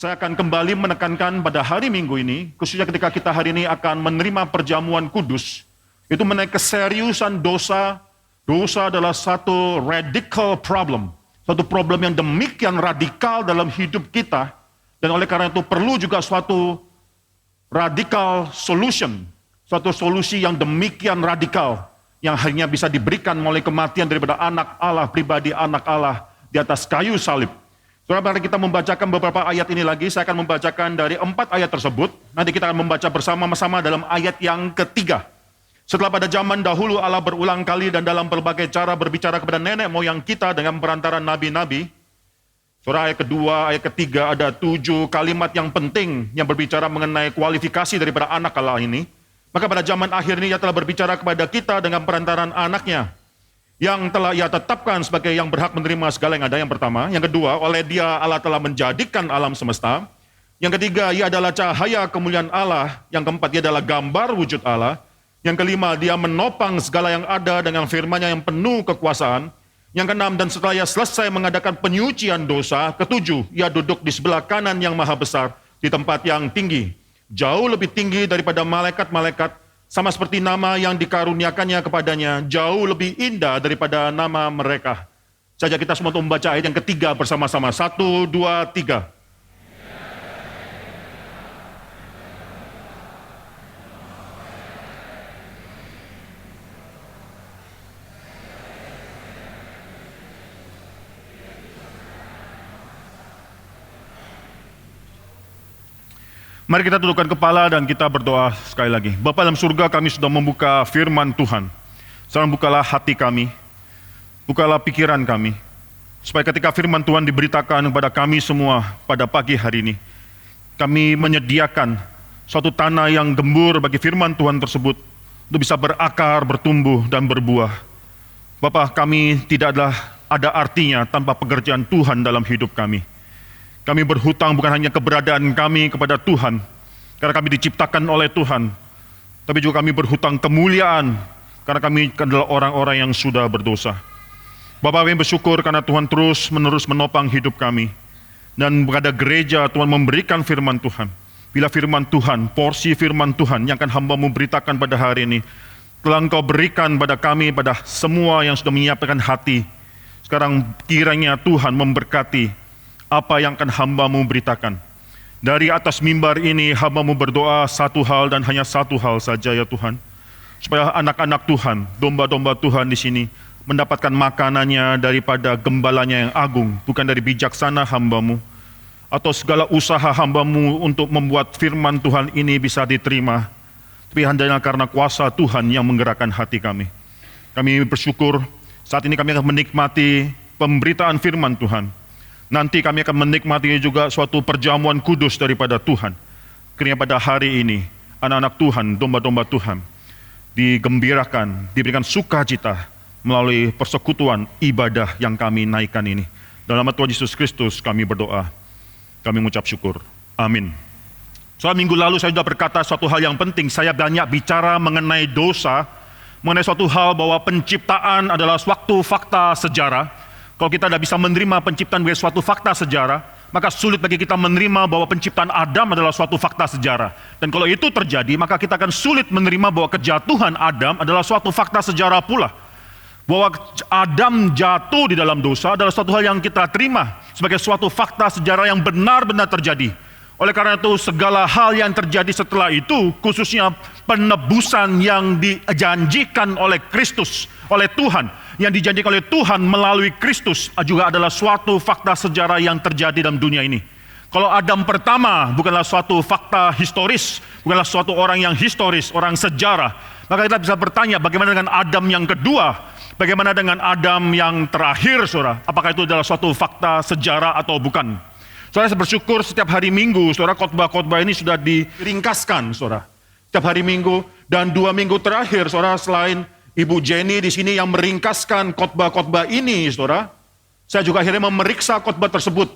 Saya akan kembali menekankan pada hari Minggu ini, khususnya ketika kita hari ini akan menerima perjamuan kudus, itu mengenai keseriusan dosa. Dosa adalah satu radical problem, satu problem yang demikian radikal dalam hidup kita, dan oleh karena itu perlu juga suatu radical solution, suatu solusi yang demikian radikal, yang hanya bisa diberikan melalui kematian daripada anak Allah, pribadi anak Allah di atas kayu salib. Saudara, mari kita membacakan beberapa ayat ini lagi. Saya akan membacakan dari 4 ayat tersebut. Nanti kita akan membaca bersama-sama dalam ayat yang ketiga. Setelah pada zaman dahulu Allah berulang kali dan dalam berbagai cara berbicara kepada nenek moyang kita dengan perantaraan nabi-nabi. Saudara, ayat kedua, ayat ketiga ada 7 kalimat yang penting yang berbicara mengenai kualifikasi daripada anak Allah ini. Maka pada zaman akhir ini Ia telah berbicara kepada kita dengan perantaraan anaknya, yang telah Ia tetapkan sebagai yang berhak menerima segala yang ada, yang pertama. Yang kedua, oleh Dia Allah telah menjadikan alam semesta. Yang ketiga, Ia adalah cahaya kemuliaan Allah. Yang keempat, Ia adalah gambar wujud Allah. Yang kelima, Dia menopang segala yang ada dengan firman-Nya yang penuh kekuasaan. Yang keenam, dan setelah Ia selesai mengadakan penyucian dosa. Ketujuh, Ia duduk di sebelah kanan yang maha besar, di tempat yang tinggi, jauh lebih tinggi daripada malaikat-malaikat. Sama seperti nama yang dikaruniakannya kepadanya, jauh lebih indah daripada nama mereka. Saja kita semua untuk membaca ayat yang ketiga bersama-sama. 1, 2, 3. Mari kita tundukkan kepala dan kita berdoa sekali lagi. Bapa dalam surga, kami sudah membuka firman Tuhan. Sekarang bukalah hati kami, bukalah pikiran kami, supaya ketika firman Tuhan diberitakan kepada kami semua pada pagi hari ini, kami menyediakan suatu tanah yang gembur bagi firman Tuhan tersebut untuk bisa berakar, bertumbuh, dan berbuah. Bapa, kami tidaklah ada artinya tanpa pekerjaan Tuhan dalam hidup kami. Kami berhutang bukan hanya keberadaan kami kepada Tuhan, karena kami diciptakan oleh Tuhan, tapi juga kami berhutang kemuliaan, karena kami adalah orang-orang yang sudah berdosa. Bapa, kami bersyukur karena Tuhan terus-menerus menopang hidup kami, dan pada gereja Tuhan memberikan firman Tuhan. Bila firman Tuhan, porsi firman Tuhan yang akan hamba memberitakan pada hari ini, telah Engkau berikan pada kami, pada semua yang sudah menyiapkan hati. Sekarang kiranya Tuhan memberkati apa yang akan hamba-Mu beritakan. Dari atas mimbar ini hamba-Mu berdoa satu hal dan hanya satu hal saja ya Tuhan. Supaya anak-anak Tuhan, domba-domba Tuhan di sini mendapatkan makanannya daripada gembalanya yang agung, bukan dari bijaksana hamba-Mu. Atau segala usaha hamba-Mu untuk membuat firman Tuhan ini bisa diterima. Tapi hanya karena kuasa Tuhan yang menggerakkan hati kami. Kami bersyukur saat ini kami akan menikmati pemberitaan firman Tuhan. Nanti kami akan menikmati juga suatu perjamuan kudus daripada Tuhan. Kiranya pada hari ini, anak-anak Tuhan, domba-domba Tuhan, digembirakan, diberikan sukacita melalui persekutuan ibadah yang kami naikkan ini. Dalam nama Tuhan Yesus Kristus kami berdoa. Kami mengucap syukur. Amin. Soal minggu lalu saya sudah berkata suatu hal yang penting. Saya banyak bicara mengenai dosa, mengenai suatu hal bahwa penciptaan adalah suatu fakta sejarah. Kalau kita tidak bisa menerima penciptaan sebagai suatu fakta sejarah, maka sulit bagi kita menerima bahwa penciptaan Adam adalah suatu fakta sejarah. Dan kalau itu terjadi, maka kita akan sulit menerima bahwa kejatuhan Adam adalah suatu fakta sejarah pula. Bahwa Adam jatuh di dalam dosa adalah suatu hal yang kita terima sebagai suatu fakta sejarah yang benar-benar terjadi. Oleh karena itu, segala hal yang terjadi setelah itu, khususnya penebusan yang dijanjikan oleh Kristus, oleh Tuhan, yang dijanjikan oleh Tuhan melalui Kristus juga adalah suatu fakta sejarah yang terjadi dalam dunia ini. Kalau Adam pertama bukanlah suatu fakta historis, bukanlah suatu orang yang historis, orang sejarah, maka kita bisa bertanya bagaimana dengan Adam yang kedua, bagaimana dengan Adam yang terakhir, saudara? Apakah itu adalah suatu fakta sejarah atau bukan? Saudara, saya bersyukur setiap hari Minggu, saudara, khotbah-khotbah ini sudah diringkaskan, saudara. Setiap hari Minggu, dan 2 minggu terakhir, saudara, selain Ibu Jenny di sini yang meringkaskan khotbah-khotbah ini, saudara, saya juga akhirnya memeriksa khotbah tersebut.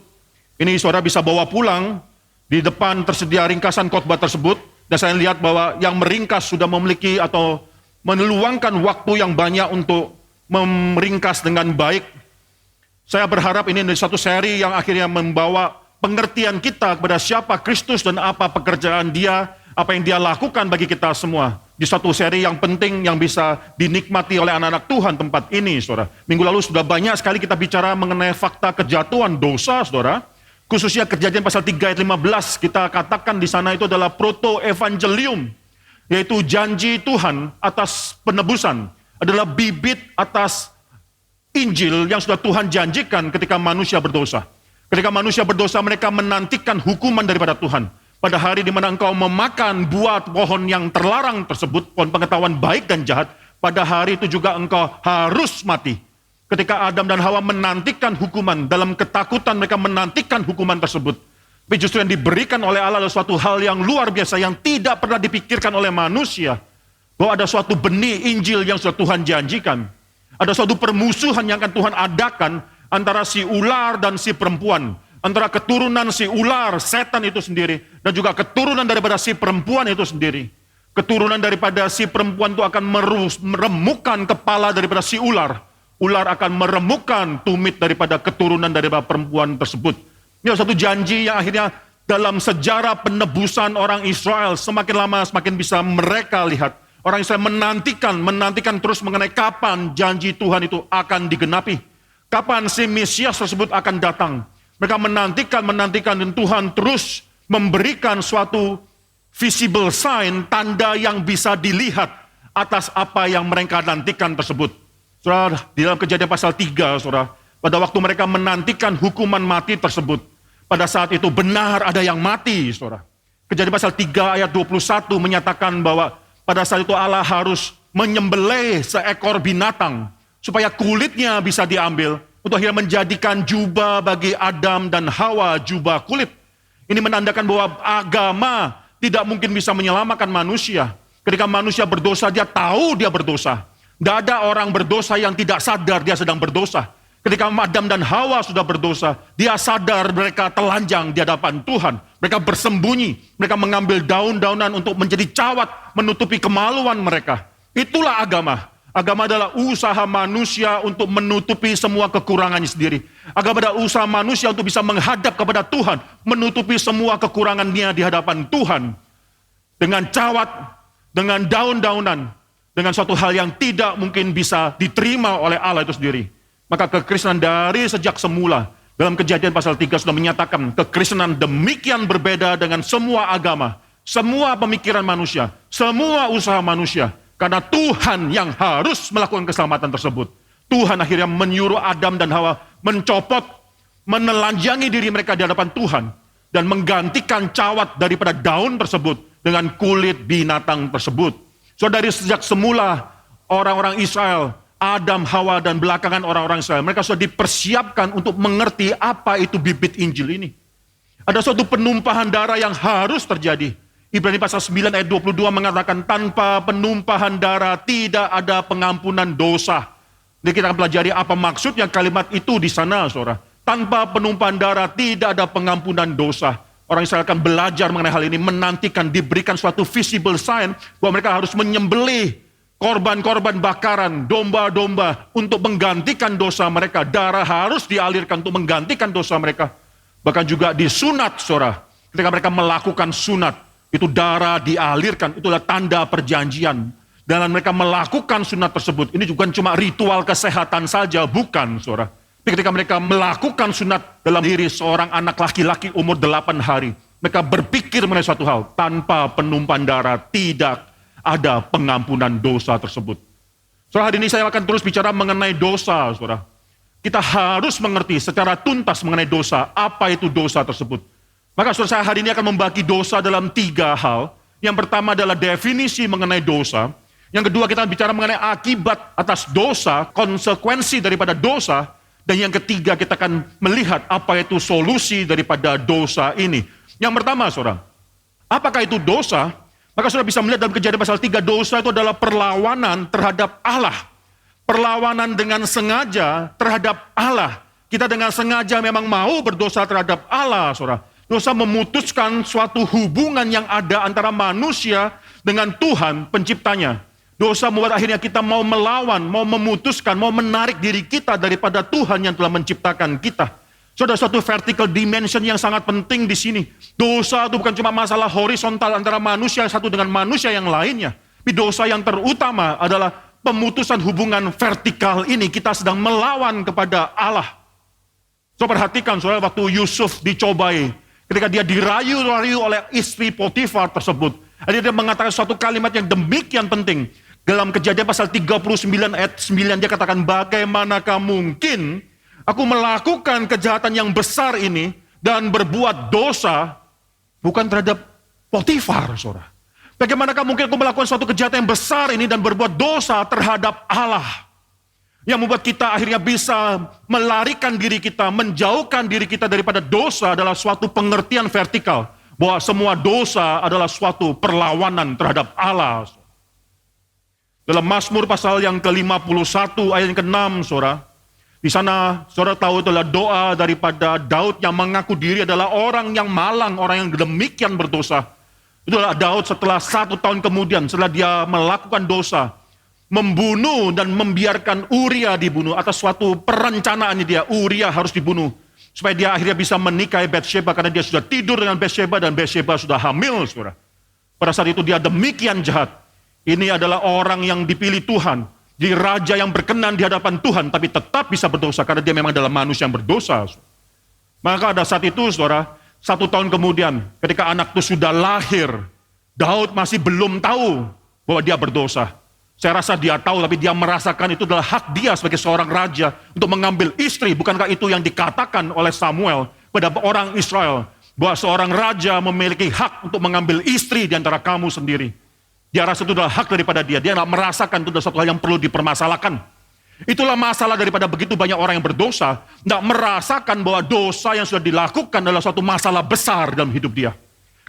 Ini saudara bisa bawa pulang, di depan tersedia ringkasan khotbah tersebut, dan saya lihat bahwa yang meringkas sudah memiliki atau meluangkan waktu yang banyak untuk meringkas dengan baik. Saya berharap ini dari satu seri yang akhirnya membawa pengertian kita kepada siapa Kristus dan apa pekerjaan Dia, apa yang Dia lakukan bagi kita semua. Di satu seri yang penting yang bisa dinikmati oleh anak-anak Tuhan tempat ini, saudara. Minggu lalu sudah banyak sekali kita bicara mengenai fakta kejatuhan dosa, saudara. Khususnya Kejadian pasal 3 ayat 15, kita katakan di sana itu adalah proto-evangelium, yaitu janji Tuhan atas penebusan, adalah bibit atas Injil yang sudah Tuhan janjikan ketika manusia berdosa. Ketika manusia berdosa, mereka menantikan hukuman daripada Tuhan. Pada hari di mana engkau memakan buah pohon yang terlarang tersebut, pohon pengetahuan baik dan jahat, pada hari itu juga engkau harus mati. Ketika Adam dan Hawa menantikan hukuman, dalam ketakutan mereka menantikan hukuman tersebut. Tapi justru yang diberikan oleh Allah adalah suatu hal yang luar biasa, yang tidak pernah dipikirkan oleh manusia. Bahwa ada suatu benih Injil yang sudah Tuhan janjikan. Ada suatu permusuhan yang akan Tuhan adakan antara si ular dan si perempuan. Antara keturunan si ular, setan itu sendiri, dan juga keturunan daripada si perempuan itu sendiri. Keturunan daripada si perempuan itu akan meremukkan kepala daripada si ular. Ular akan meremukkan tumit daripada keturunan daripada perempuan tersebut. Ini adalah satu janji yang akhirnya dalam sejarah penebusan orang Israel, semakin lama semakin bisa mereka lihat. Orang Israel menantikan terus mengenai kapan janji Tuhan itu akan digenapi. Kapan si Mesias tersebut akan datang. Mereka menantikan dan Tuhan terus memberikan suatu visible sign, tanda yang bisa dilihat atas apa yang mereka nantikan tersebut. Saudara, di dalam Kejadian pasal 3, saudara, pada waktu mereka menantikan hukuman mati tersebut, pada saat itu benar ada yang mati, saudara. Kejadian pasal 3 ayat 21 menyatakan bahwa pada saat itu Allah harus menyembelih seekor binatang supaya kulitnya bisa diambil, untuk akhirnya menjadikan jubah bagi Adam dan Hawa, jubah kulit. Ini menandakan bahwa agama tidak mungkin bisa menyelamatkan manusia. Ketika manusia berdosa, dia tahu dia berdosa. Tidak ada orang berdosa yang tidak sadar dia sedang berdosa. Ketika Adam dan Hawa sudah berdosa, dia sadar mereka telanjang di hadapan Tuhan. Mereka bersembunyi, mereka mengambil daun-daunan untuk menjadi cawat, menutupi kemaluan mereka. Itulah agama. Agama adalah usaha manusia untuk menutupi semua kekurangannya sendiri. Agama adalah usaha manusia untuk bisa menghadap kepada Tuhan, menutupi semua kekurangannya di hadapan Tuhan. Dengan cawat, dengan daun-daunan, dengan suatu hal yang tidak mungkin bisa diterima oleh Allah itu sendiri. Maka kekristenan dari sejak semula, dalam Kejadian pasal 3 sudah menyatakan, kekristenan demikian berbeda dengan semua agama, semua pemikiran manusia, semua usaha manusia. Karena Tuhan yang harus melakukan keselamatan tersebut. Tuhan akhirnya menyuruh Adam dan Hawa mencopot, menelanjangi diri mereka di hadapan Tuhan. Dan menggantikan cawat daripada daun tersebut dengan kulit binatang tersebut. So dari sejak semula orang-orang Israel, Adam, Hawa, dan belakangan orang-orang Israel, mereka sudah dipersiapkan untuk mengerti apa itu bibit Injil ini. Ada suatu penumpahan darah yang harus terjadi. Ibrani pasal 9 ayat 22 mengatakan, tanpa penumpahan darah tidak ada pengampunan dosa. Jadi kita akan pelajari apa maksudnya kalimat itu di sana, saudara. Tanpa penumpahan darah tidak ada pengampunan dosa. Orang Israel akan belajar mengenai hal ini, menantikan diberikan suatu visible sign bahwa mereka harus menyembelih korban-korban bakaran, domba-domba untuk menggantikan dosa mereka. Darah harus dialirkan untuk menggantikan dosa mereka. Bahkan juga disunat, saudara. Ketika mereka melakukan sunat, itu darah dialirkan, itulah tanda perjanjian. Dan mereka melakukan sunat tersebut, ini bukan cuma ritual kesehatan saja, bukan, saudara. Tapi ketika mereka melakukan sunat dalam diri seorang anak laki-laki umur 8 hari, mereka berpikir mengenai suatu hal, tanpa penumpahan darah tidak ada pengampunan dosa tersebut. Saudara, hari ini saya akan terus bicara mengenai dosa, saudara. Kita harus mengerti secara tuntas mengenai dosa, apa itu dosa tersebut. Maka saudara, saya hari ini akan membagi dosa dalam 3 hal. Yang pertama adalah definisi mengenai dosa. Yang kedua kita bicara mengenai akibat atas dosa, konsekuensi daripada dosa. Dan yang ketiga kita akan melihat apa itu solusi daripada dosa ini. Yang pertama, saudara, apakah itu dosa? Maka saudara bisa melihat dalam Kejadian pasal 3, dosa itu adalah perlawanan terhadap Allah. Perlawanan dengan sengaja terhadap Allah. Kita dengan sengaja memang mau berdosa terhadap Allah, saudara. Dosa memutuskan suatu hubungan yang ada antara manusia dengan Tuhan penciptanya. Dosa membuat akhirnya kita mau melawan, mau memutuskan, mau menarik diri kita daripada Tuhan yang telah menciptakan kita. Sudah suatu vertical dimension yang sangat penting di sini. Dosa itu bukan cuma masalah horizontal antara manusia satu dengan manusia yang lainnya. Tapi dosa yang terutama adalah pemutusan hubungan vertikal ini. Kita sedang melawan kepada Allah. So perhatikan saudara, waktu Yusuf dicobai, ketika dia dirayu-rayu oleh istri Potifar tersebut, dia mengatakan suatu kalimat yang demikian penting. Dalam Kejadian pasal 39 ayat 9 dia katakan, bagaimanakah mungkin aku melakukan kejahatan yang besar ini dan berbuat dosa bukan terhadap Potifar, saudara. Bagaimanakah mungkin aku melakukan suatu kejahatan yang besar ini dan berbuat dosa terhadap Allah. Yang membuat kita akhirnya bisa melarikan diri kita, menjauhkan diri kita daripada dosa adalah suatu pengertian vertikal. Bahwa semua dosa adalah suatu perlawanan terhadap Allah. Dalam Mazmur pasal yang ke-51 ayat yang ke-6, saudara. Di sana, saudara tahu itulah doa daripada Daud yang mengaku diri adalah orang yang malang, orang yang demikian berdosa. Itulah Daud setelah 1 tahun kemudian, setelah dia melakukan dosa, membunuh dan membiarkan Uria dibunuh atas suatu perencanaan dia. Uria harus dibunuh supaya dia akhirnya bisa menikahi Batsheba karena dia sudah tidur dengan Batsheba dan Batsheba sudah hamil, saudara. Pada saat itu dia demikian jahat. Ini adalah orang yang dipilih Tuhan, jadi raja yang berkenan di hadapan Tuhan, tapi tetap bisa berdosa karena dia memang adalah manusia yang berdosa. Maka pada saat itu, saudara, 1 tahun kemudian, ketika anak itu sudah lahir, Daud masih belum tahu bahwa dia berdosa. Saya rasa dia tahu, tapi dia merasakan itu adalah hak dia sebagai seorang raja untuk mengambil istri. Bukankah itu yang dikatakan oleh Samuel pada orang Israel, bahwa seorang raja memiliki hak untuk mengambil istri di antara kamu sendiri. Dia rasa itu adalah hak daripada dia. Dia tidak merasakan itu adalah satu hal yang perlu dipermasalahkan. Itulah masalah daripada begitu banyak orang yang berdosa. Tidak merasakan bahwa dosa yang sudah dilakukan adalah suatu masalah besar dalam hidup dia.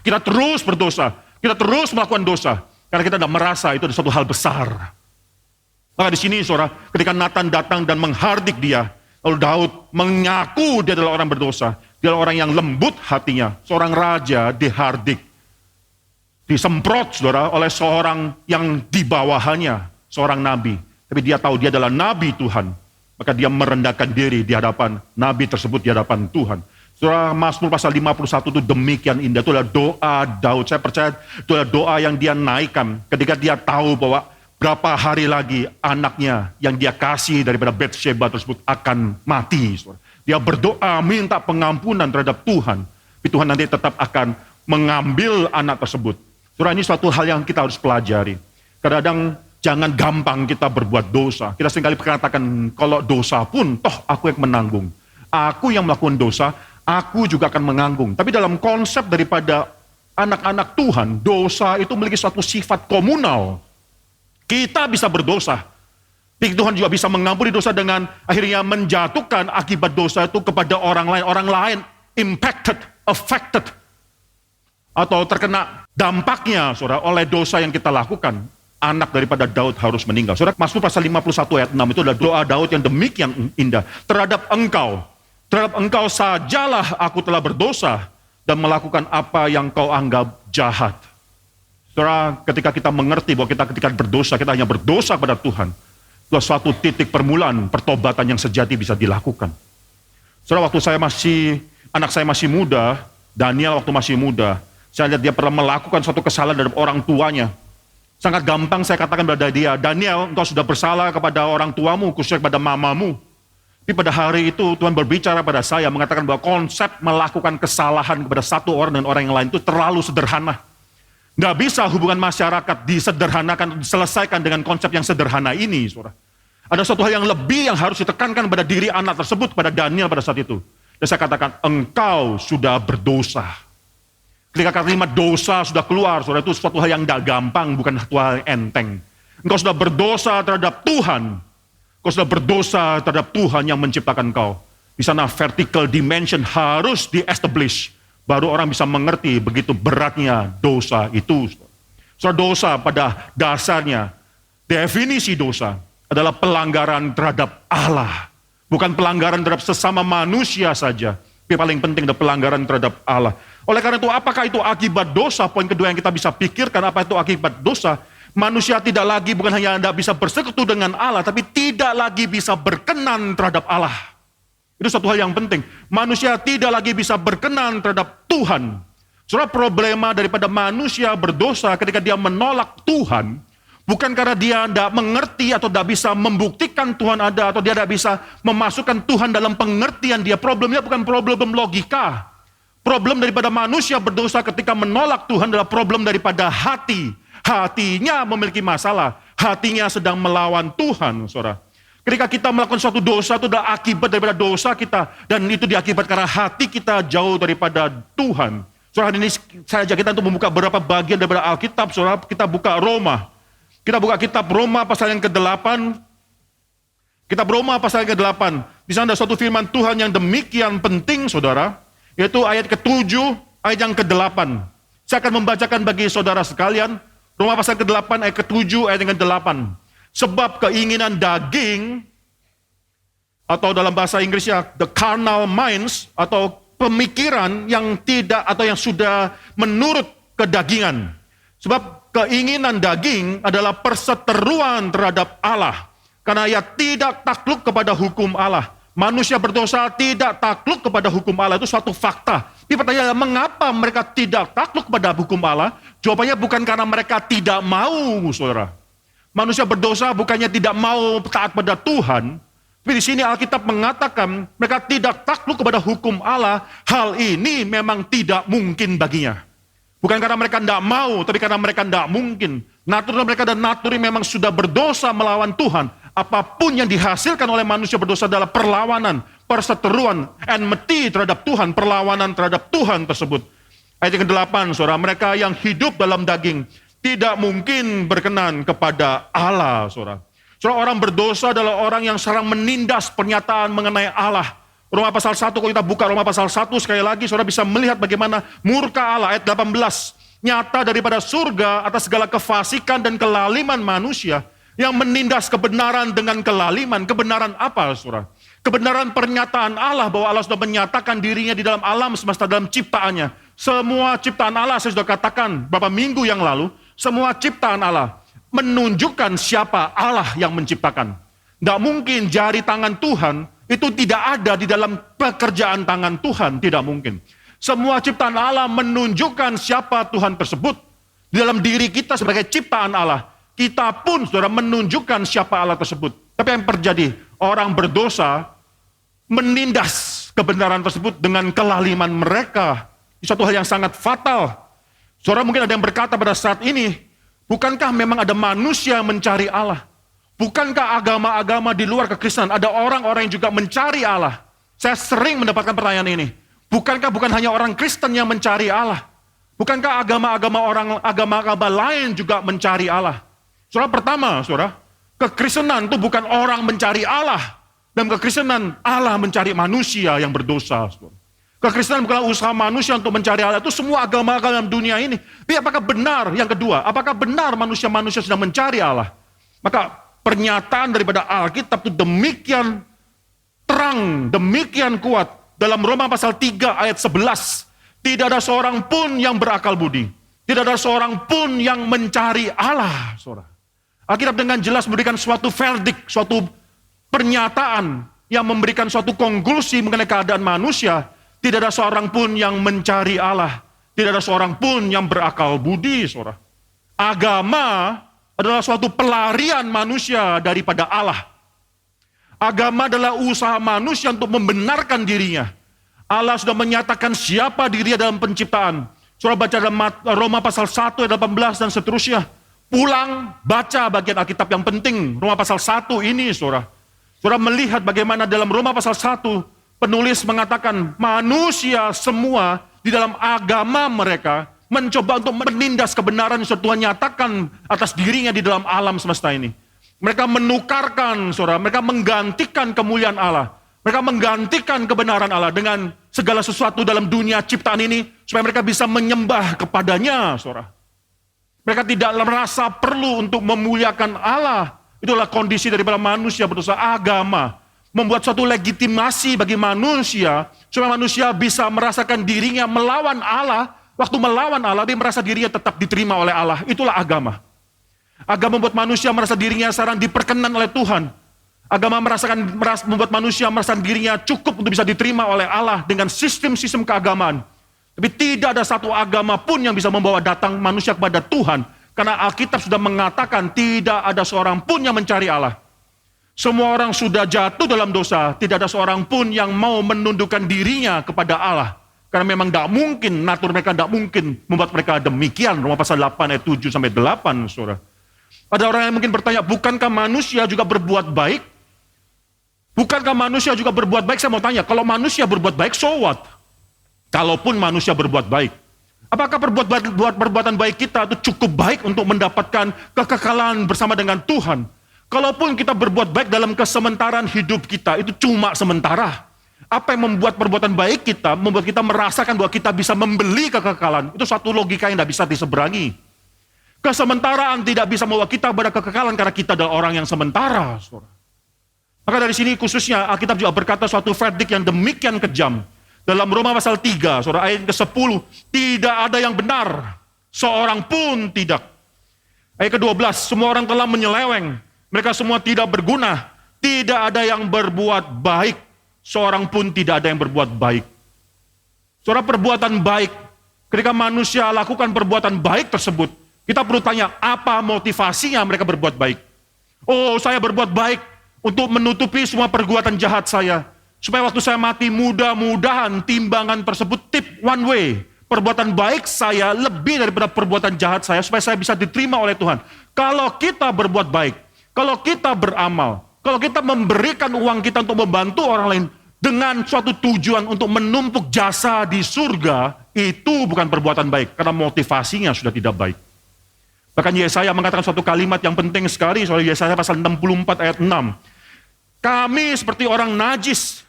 Kita terus berdosa. Kita terus melakukan dosa. Karena kita tidak merasa itu adalah suatu hal besar. Maka di sini, saudara, ketika Nathan datang dan menghardik dia, lalu Daud mengaku dia adalah orang berdosa. Dia adalah orang yang lembut hatinya. Seorang raja dihardik, disemprot, saudara, oleh seorang yang di bawahannya, seorang nabi. Tapi dia tahu dia adalah nabi Tuhan. Maka dia merendahkan diri di hadapan nabi tersebut, di hadapan Tuhan. Saudara, Mazmur pasal 51 itu demikian indah. Itu adalah doa Daud. Saya percaya itu adalah doa yang dia naikkan ketika dia tahu bahwa berapa hari lagi anaknya yang dia kasih daripada Batsheba tersebut akan mati. Saudara. Dia berdoa minta pengampunan terhadap Tuhan. Tapi Tuhan nanti tetap akan mengambil anak tersebut. Saudara, ini suatu hal yang kita harus pelajari. Kadang-kadang jangan gampang kita berbuat dosa. Kita seringkali katakan, kalau dosa pun, toh aku yang menanggung. Aku yang melakukan dosa, aku juga akan menanggung. Tapi dalam konsep daripada anak-anak Tuhan, dosa itu memiliki suatu sifat komunal. Kita bisa berdosa. Tapi Tuhan juga bisa mengampuni dosa dengan akhirnya menjatuhkan akibat dosa itu kepada orang lain. Orang lain impacted, affected, atau terkena dampaknya, saudara, oleh dosa yang kita lakukan. Anak daripada Daud harus meninggal. Saudara, Mazmur pasal 51 ayat 6 itu adalah doa Daud yang demikian indah. Terhadap engkau sajalah aku telah berdosa dan melakukan apa yang kau anggap jahat. Saudara, ketika kita mengerti bahwa kita ketika berdosa, kita hanya berdosa kepada Tuhan, itu suatu titik permulaan pertobatan yang sejati bisa dilakukan. Saudara, waktu anak saya masih muda, Daniel waktu masih muda, saya lihat dia pernah melakukan suatu kesalahan terhadap orang tuanya. Sangat gampang saya katakan kepada dia, Daniel, engkau sudah bersalah kepada orang tuamu, khususnya kepada mamamu. Tapi pada hari itu Tuhan berbicara pada saya, mengatakan bahwa konsep melakukan kesalahan kepada satu orang dan orang yang lain itu terlalu sederhana. Nggak bisa hubungan masyarakat disederhanakan, diselesaikan dengan konsep yang sederhana ini, saudara. Ada suatu hal yang lebih yang harus ditekankan pada diri anak tersebut, pada Daniel pada saat itu. Dan saya katakan, engkau sudah berdosa. Ketika kalimat dosa sudah keluar, saudara, itu suatu hal yang tidak gampang, bukan suatu hal yang enteng. Engkau sudah berdosa terhadap Tuhan. Engkau sudah berdosa terhadap Tuhan yang menciptakan engkau. Di sana vertical dimension harus di-establish. Baru orang bisa mengerti begitu beratnya dosa itu. Saudara, dosa pada dasarnya, definisi dosa adalah pelanggaran terhadap Allah. Bukan pelanggaran terhadap sesama manusia saja. Tapi paling penting adalah pelanggaran terhadap Allah. Oleh karena itu, apakah itu akibat dosa? Poin kedua yang kita bisa pikirkan, apa itu akibat dosa? Manusia tidak lagi, bukan hanya tidak bisa bersekutu dengan Allah, tapi tidak lagi bisa berkenan terhadap Allah. Itu satu hal yang penting. Manusia tidak lagi bisa berkenan terhadap Tuhan. Saudara, problema daripada manusia berdosa ketika dia menolak Tuhan, bukan karena dia tidak mengerti atau tidak bisa membuktikan Tuhan ada, atau dia tidak bisa memasukkan Tuhan dalam pengertian dia. Problemnya bukan problem logika. Problem daripada manusia berdosa ketika menolak Tuhan adalah problem daripada hati. Hatinya memiliki masalah. Hatinya sedang melawan Tuhan, saudara. Ketika kita melakukan suatu dosa, itu adalah akibat daripada dosa kita. Dan itu diakibat karena hati kita jauh daripada Tuhan. Saudara, hari ini saya ajak kita untuk membuka beberapa bagian daripada Alkitab. Saudara, kita buka Roma. Kita buka kitab Roma pasal yang ke-8. Kitab Roma pasal yang ke-8. Di sana ada suatu firman Tuhan yang demikian penting, saudara. Yaitu ayat ke-7, ayat yang ke-8. Saya akan membacakan bagi saudara sekalian. Roma pasal ke-8, ayat ke-7, ayat yang ke-8. Sebab keinginan daging, atau dalam bahasa Inggrisnya, the carnal minds, atau pemikiran yang tidak, atau yang sudah menurut kedagingan. Sebab keinginan daging adalah perseteruan terhadap Allah. Karena ia tidak takluk kepada hukum Allah. Manusia berdosa tidak takluk kepada hukum Allah, itu suatu fakta. Tapi pertanyaannya, mengapa mereka tidak takluk kepada hukum Allah? Jawabannya bukan karena mereka tidak mau, saudara. Manusia berdosa bukannya tidak mau taat pada Tuhan, tapi di sini Alkitab mengatakan mereka tidak takluk kepada hukum Allah. Hal ini memang tidak mungkin baginya. Bukan karena mereka tidak mau, tapi karena mereka tidak mungkin. Natur mereka dan naturi memang sudah berdosa melawan Tuhan. Apapun yang dihasilkan oleh manusia berdosa adalah perlawanan, perseteruan, enmity terhadap Tuhan, perlawanan terhadap Tuhan tersebut. Ayat yang ke-8, saudara, mereka yang hidup dalam daging tidak mungkin berkenan kepada Allah, saudara. Saudara, orang berdosa adalah orang yang sering menindas pernyataan mengenai Allah. Roma pasal 1, kalau kita buka Roma pasal 1 sekali lagi, saudara bisa melihat bagaimana murka Allah, ayat 18. Nyata daripada surga atas segala kefasikan dan kelaliman manusia, yang menindas kebenaran dengan kelaliman. Kebenaran apa, saudara? Kebenaran pernyataan Allah bahwa Allah sudah menyatakan dirinya di dalam alam semesta, dalam ciptaannya. Semua ciptaan Allah, saya sudah katakan beberapa minggu yang lalu, semua ciptaan Allah menunjukkan siapa Allah yang menciptakan. Tidak mungkin jari tangan Tuhan itu tidak ada di dalam pekerjaan tangan Tuhan, tidak mungkin. Semua ciptaan Allah menunjukkan siapa Tuhan tersebut. Di dalam diri kita sebagai ciptaan Allah, kita pun saudara menunjukkan siapa Allah tersebut. Tapi yang terjadi, orang berdosa menindas kebenaran tersebut dengan kelaliman mereka. Itu suatu hal yang sangat fatal. Saudara, mungkin ada yang berkata pada saat ini, bukankah memang ada manusia yang mencari Allah? Bukankah agama-agama di luar kekristenan ada orang-orang yang juga mencari Allah? Saya sering mendapatkan pertanyaan ini. Bukankah bukan hanya orang Kristen yang mencari Allah? Bukankah agama-agama lain juga mencari Allah? Saudara, pertama, saudara, kekristenan itu bukan orang mencari Allah. Dan kekristenan Allah mencari manusia yang berdosa. Saudara. Kekristenan bukanlah usaha manusia untuk mencari Allah. Itu semua agama-agama dalam dunia ini. Tapi apakah benar, yang kedua, apakah benar manusia-manusia sedang mencari Allah? Maka pernyataan daripada Alkitab itu demikian terang, demikian kuat. Dalam Roma pasal 3 ayat 11. Tidak ada seorang pun yang berakal budi. Tidak ada seorang pun yang mencari Allah, saudara. Alkitab dengan jelas memberikan suatu verdict, suatu pernyataan yang memberikan suatu konklusi mengenai keadaan manusia. Tidak ada seorang pun yang mencari Allah. Tidak ada seorang pun yang berakal budi, saudara. Agama adalah suatu pelarian manusia daripada Allah. Agama adalah usaha manusia untuk membenarkan dirinya. Allah sudah menyatakan siapa dirinya dalam penciptaan. Saudara baca dalam Roma pasal 1 ayat 18 dan seterusnya. Pulang, baca bagian Alkitab yang penting. Roma pasal 1 ini, saudara. Saudara melihat bagaimana dalam Roma pasal 1, penulis mengatakan manusia semua di dalam agama mereka mencoba untuk menindas kebenaran yang Tuhan nyatakan atas dirinya di dalam alam semesta ini. Mereka menukarkan, saudara, mereka menggantikan kemuliaan Allah. Mereka menggantikan kebenaran Allah dengan segala sesuatu dalam dunia ciptaan ini supaya mereka bisa menyembah kepadanya, saudara. Mereka tidak merasa perlu untuk memuliakan Allah. Itulah kondisi daripada manusia berdosa. Agama membuat suatu legitimasi bagi manusia supaya manusia bisa merasakan dirinya melawan Allah. Waktu melawan Allah, dia merasa dirinya tetap diterima oleh Allah. Itulah agama. Agama membuat manusia merasa dirinya sekarang diperkenan oleh Tuhan. Agama membuat manusia merasakan dirinya cukup untuk bisa diterima oleh Allah dengan sistem-sistem keagamaan. Tapi tidak ada satu agama pun yang bisa membawa datang manusia kepada Tuhan. Karena Alkitab sudah mengatakan tidak ada seorang pun yang mencari Allah. Semua orang sudah jatuh dalam dosa. Tidak ada seorang pun yang mau menundukkan dirinya kepada Allah. Karena memang tidak mungkin, natur mereka tidak mungkin membuat mereka demikian. Roma pasal 8 ayat 7 sampai 8, saudara. Ada orang yang mungkin bertanya, bukankah manusia juga berbuat baik? Bukankah manusia juga berbuat baik? Saya mau tanya, kalau manusia berbuat baik, so what? Kalaupun manusia berbuat baik, apakah perbuatan baik kita itu cukup baik untuk mendapatkan kekekalan bersama dengan Tuhan? Kalaupun kita berbuat baik dalam kesementaraan hidup kita, itu cuma sementara. Apa yang membuat perbuatan baik kita, membuat kita merasakan bahwa kita bisa membeli kekekalan, itu satu logika yang tidak bisa diseberangi. Kesementaraan tidak bisa membawa kita pada kekekalan karena kita adalah orang yang sementara, saudara. Maka dari sini khususnya Alkitab juga berkata suatu verdict yang demikian kejam. Dalam Roma pasal 3, saudara, ayat ke-10, tidak ada yang benar, seorang pun tidak. Ayat ke-12, semua orang telah menyeleweng, mereka semua tidak berguna, tidak ada yang berbuat baik, seorang pun tidak ada yang berbuat baik. Saudara, perbuatan baik, ketika manusia lakukan perbuatan baik tersebut, kita perlu tanya, apa motivasinya mereka berbuat baik? Oh, saya berbuat baik untuk menutupi semua perbuatan jahat saya. Supaya waktu saya mati, mudah-mudahan timbangan tersebut tip one way. Perbuatan baik saya lebih daripada perbuatan jahat saya, supaya saya bisa diterima oleh Tuhan. Kalau kita berbuat baik, kalau kita beramal, kalau kita memberikan uang kita untuk membantu orang lain, dengan suatu tujuan untuk menumpuk jasa di surga, itu bukan perbuatan baik, karena motivasinya sudah tidak baik. Bahkan Yesaya mengatakan suatu kalimat yang penting sekali, soal Yesaya pasal 64 ayat 6. Kami seperti orang najis,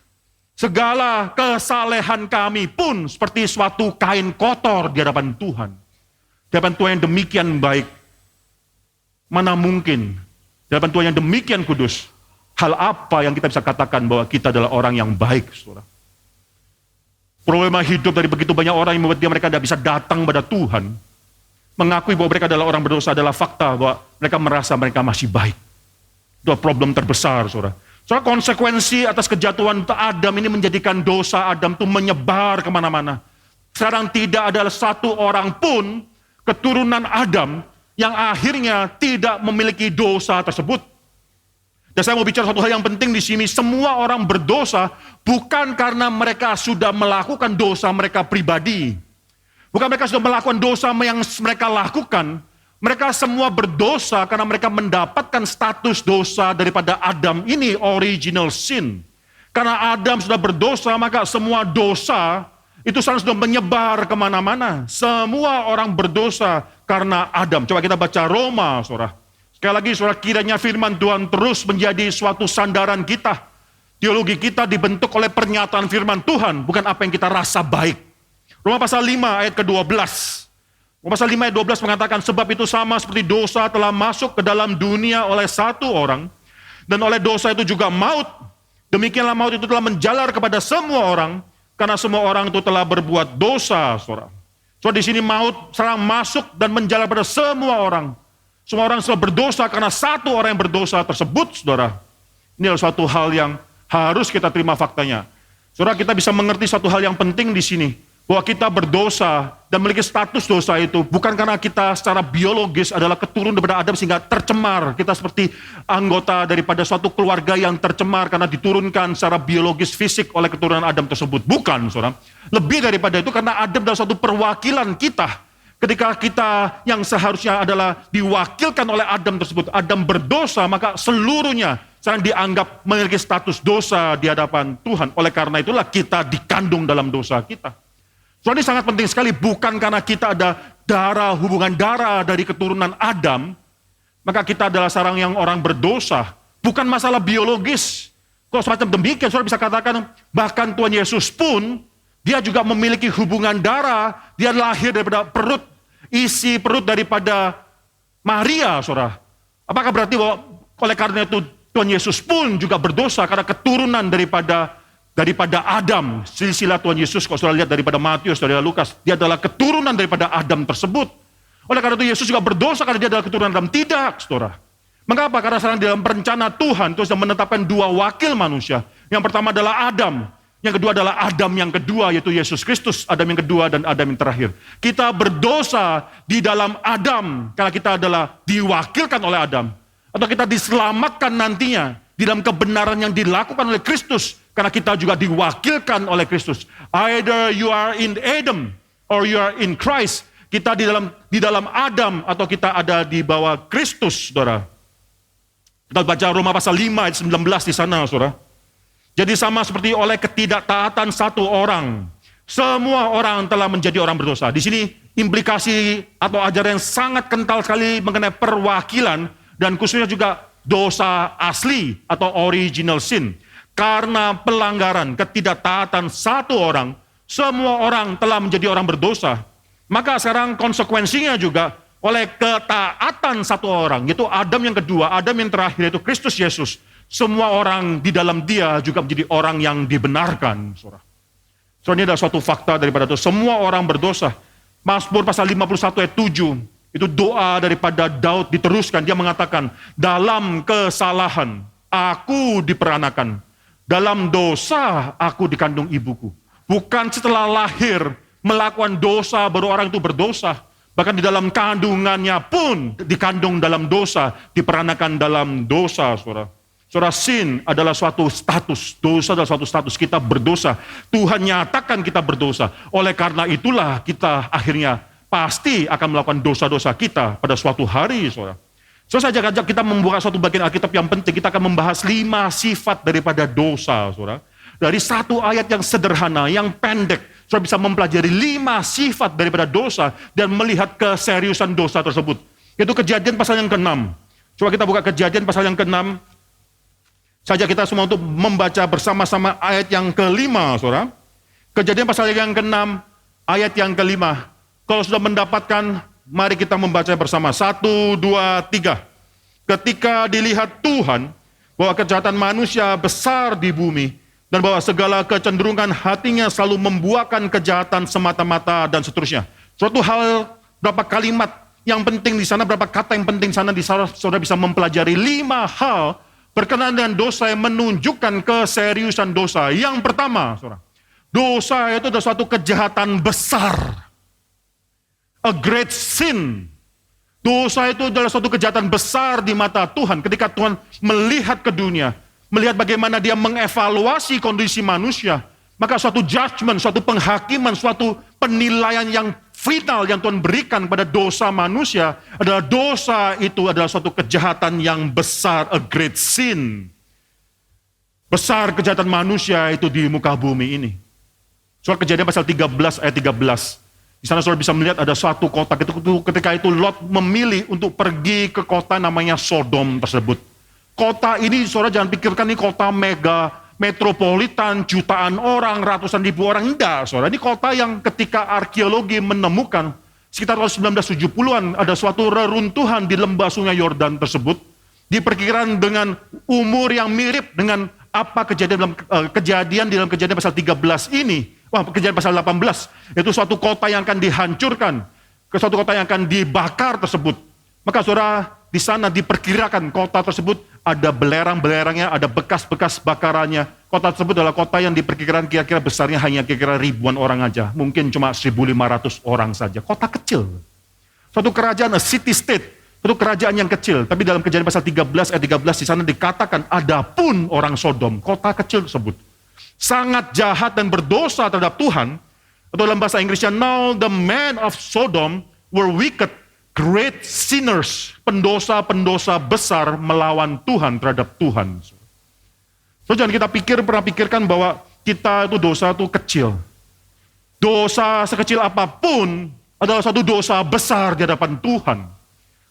segala kesalehan kami pun seperti suatu kain kotor di hadapan Tuhan. Di hadapan Tuhan yang demikian baik, mana mungkin di hadapan Tuhan yang demikian kudus, hal apa yang kita bisa katakan bahwa kita adalah orang yang baik, saudara? Problema hidup dari begitu banyak orang yang membuat mereka tidak bisa datang pada Tuhan, mengakui bahwa mereka adalah orang berdosa adalah fakta bahwa mereka merasa mereka masih baik. Itu problem terbesar, saudara. Soal konsekuensi atas kejatuhan Adam ini menjadikan dosa Adam itu menyebar kemana-mana. Sekarang tidak ada satu orang pun keturunan Adam yang akhirnya tidak memiliki dosa tersebut. Dan saya mau bicara satu hal yang penting di sini. Semua orang berdosa bukan karena mereka sudah melakukan dosa mereka pribadi. Bukan mereka sudah melakukan dosa yang mereka lakukan. Mereka semua berdosa karena mereka mendapatkan status dosa daripada Adam ini, original sin. Karena Adam sudah berdosa, maka semua dosa itu sudah menyebar kemana-mana. Semua orang berdosa karena Adam. Coba kita baca Roma, saudara. Sekali lagi, saudara, kiranya firman Tuhan terus menjadi suatu sandaran kita. Teologi kita dibentuk oleh pernyataan firman Tuhan, bukan apa yang kita rasa baik. Roma pasal 5 ayat ke-12. Pasal 5 ayat 12 mengatakan, sebab itu sama seperti dosa telah masuk ke dalam dunia oleh satu orang, dan oleh dosa itu juga maut. Demikianlah maut itu telah menjalar kepada semua orang, karena semua orang itu telah berbuat dosa, saudara. So di sini maut serang masuk dan menjalar pada semua orang. Semua orang sudah berdosa karena satu orang yang berdosa tersebut, saudara. Ini adalah suatu hal yang harus kita terima faktanya. Saudara, kita bisa mengerti satu hal yang penting di sini. Bahwa kita berdosa dan memiliki status dosa itu bukan karena kita secara biologis adalah keturunan daripada Adam sehingga tercemar. Kita seperti anggota daripada suatu keluarga yang tercemar karena diturunkan secara biologis fisik oleh keturunan Adam tersebut. Bukan, saudara. Lebih daripada itu karena Adam adalah suatu perwakilan kita. Ketika kita yang seharusnya adalah diwakilkan oleh Adam tersebut, Adam berdosa, maka seluruhnya sekarang dianggap memiliki status dosa di hadapan Tuhan. Oleh karena itulah kita dikandung dalam dosa kita. Soalnya ini sangat penting sekali, bukan karena kita ada hubungan darah dari keturunan Adam, maka kita adalah seorang yang orang berdosa. Bukan masalah biologis. Kalau semacam demikian, saudara bisa katakan, bahkan Tuhan Yesus pun, dia juga memiliki hubungan darah, dia lahir daripada isi perut daripada Maria, saudara. Apakah berarti bahwa oleh karena itu Tuhan Yesus pun juga berdosa karena keturunan daripada Adam, silsilah Tuhan Yesus, kalau saudara lihat daripada Matius, daripada Lukas, dia adalah keturunan daripada Adam tersebut. Oleh karena itu Yesus juga berdosa karena dia adalah keturunan Adam. Tidak, saudara. Mengapa? Karena sekarang dalam rencana Tuhan, Tuhan sudah menetapkan dua wakil manusia. Yang pertama adalah Adam. Yang kedua adalah Adam yang kedua, yaitu Yesus Kristus. Adam yang kedua dan Adam yang terakhir. Kita berdosa di dalam Adam, karena kita adalah diwakilkan oleh Adam. Atau kita diselamatkan nantinya di dalam kebenaran yang dilakukan oleh Kristus. Karena kita juga diwakilkan oleh Kristus. Either you are in Adam or you are in Christ. Kita di dalam Adam atau kita ada di bawah Kristus, saudara. Kita baca Roma pasal 5 ayat 19 di sana, saudara. Jadi sama seperti oleh ketidaktaatan satu orang, semua orang telah menjadi orang berdosa. Di sini implikasi atau ajaran yang sangat kental sekali mengenai perwakilan dan khususnya juga dosa asli atau original sin. Karena pelanggaran, ketidaktaatan satu orang, semua orang telah menjadi orang berdosa. Maka sekarang konsekuensinya juga oleh ketaatan satu orang, yaitu Adam yang kedua, Adam yang terakhir, yaitu Kristus Yesus. Semua orang di dalam dia juga menjadi orang yang dibenarkan. Saudara, ini adalah suatu fakta daripada itu. Semua orang berdosa. Mazmur pasal 51 ayat 7, itu doa daripada Daud diteruskan. Dia mengatakan, dalam kesalahan aku diperanakan, dalam dosa aku dikandung ibuku. Bukan setelah lahir melakukan dosa baru orang itu berdosa. Bahkan di dalam kandungannya pun dikandung dalam dosa, diperanakan dalam dosa, saudara. Saudara, sin adalah suatu status, dosa adalah suatu status, kita berdosa. Tuhan nyatakan kita berdosa. Oleh karena itulah kita akhirnya pasti akan melakukan dosa-dosa kita pada suatu hari, saudara. So, saya ajak kita membuka suatu bagian Alkitab yang penting. Kita akan membahas 5 sifat daripada dosa, saudara. Dari satu ayat yang sederhana, yang pendek, saudara bisa mempelajari 5 sifat daripada dosa dan melihat keseriusan dosa tersebut. Itu Kejadian pasal yang ke-6. Coba kita buka Kejadian pasal yang ke-6. Saja kita semua untuk membaca bersama-sama ayat yang ke-5, saudara. Kejadian pasal yang ke-6, ayat yang ke-5. Kalau sudah mendapatkan, mari kita membaca bersama. 1, 2, 3. Ketika dilihat Tuhan bahwa kejahatan manusia besar di bumi, dan bahwa segala kecenderungan hatinya selalu membuahkan kejahatan semata-mata dan seterusnya. Suatu hal, berapa kalimat yang penting di sana, berapa kata yang penting di sana, saudara bisa mempelajari 5 hal berkenaan dengan dosa yang menunjukkan keseriusan dosa. Yang pertama, saudara, dosa itu adalah suatu kejahatan besar. A great sin. Dosa itu adalah suatu kejahatan besar di mata Tuhan. Ketika Tuhan melihat ke dunia, melihat bagaimana dia mengevaluasi kondisi manusia, maka suatu judgment, suatu penghakiman, suatu penilaian yang final yang Tuhan berikan pada dosa manusia adalah dosa itu adalah suatu kejahatan yang besar, a great sin. Besar kejahatan manusia itu di muka bumi ini. Soal Kejadian pasal 13 ayat 13. Di sana saudara bisa melihat ada suatu kota, ketika itu Lot memilih untuk pergi ke kota namanya Sodom tersebut. Kota ini, saudara jangan pikirkan ini kota metropolitan, jutaan orang, ratusan ribu orang. Tidak, saudara. Ini kota yang ketika arkeologi menemukan, sekitar tahun 1970-an, ada suatu reruntuhan di lembah sungai Yordan tersebut. Diperkirakan dengan umur yang mirip dengan apa kejadian dalam kejadian pasal 13 ini. Kejadian pasal 18. Itu suatu kota yang akan dihancurkan. Suatu kota yang akan dibakar tersebut. Maka saudara, di sana diperkirakan kota tersebut ada belerang-belerangnya, ada bekas-bekas bakarannya. Kota tersebut adalah kota yang diperkirakan kira-kira besarnya hanya kira-kira ribuan orang aja. Mungkin cuma 1.500 orang saja. Kota kecil. Suatu kerajaan, a city state. Suatu kerajaan yang kecil. Tapi dalam Kejadian pasal 13 ayat 13 di sana dikatakan ada pun orang Sodom. Kota kecil tersebut. Sangat jahat dan berdosa terhadap Tuhan. Atau dalam bahasa Inggrisnya, now the men of Sodom were wicked, great sinners, pendosa-pendosa besar melawan Tuhan terhadap Tuhan. So, jangan kita pernah pikirkan bahwa kita itu dosa itu kecil. Dosa sekecil apapun adalah satu dosa besar di hadapan Tuhan.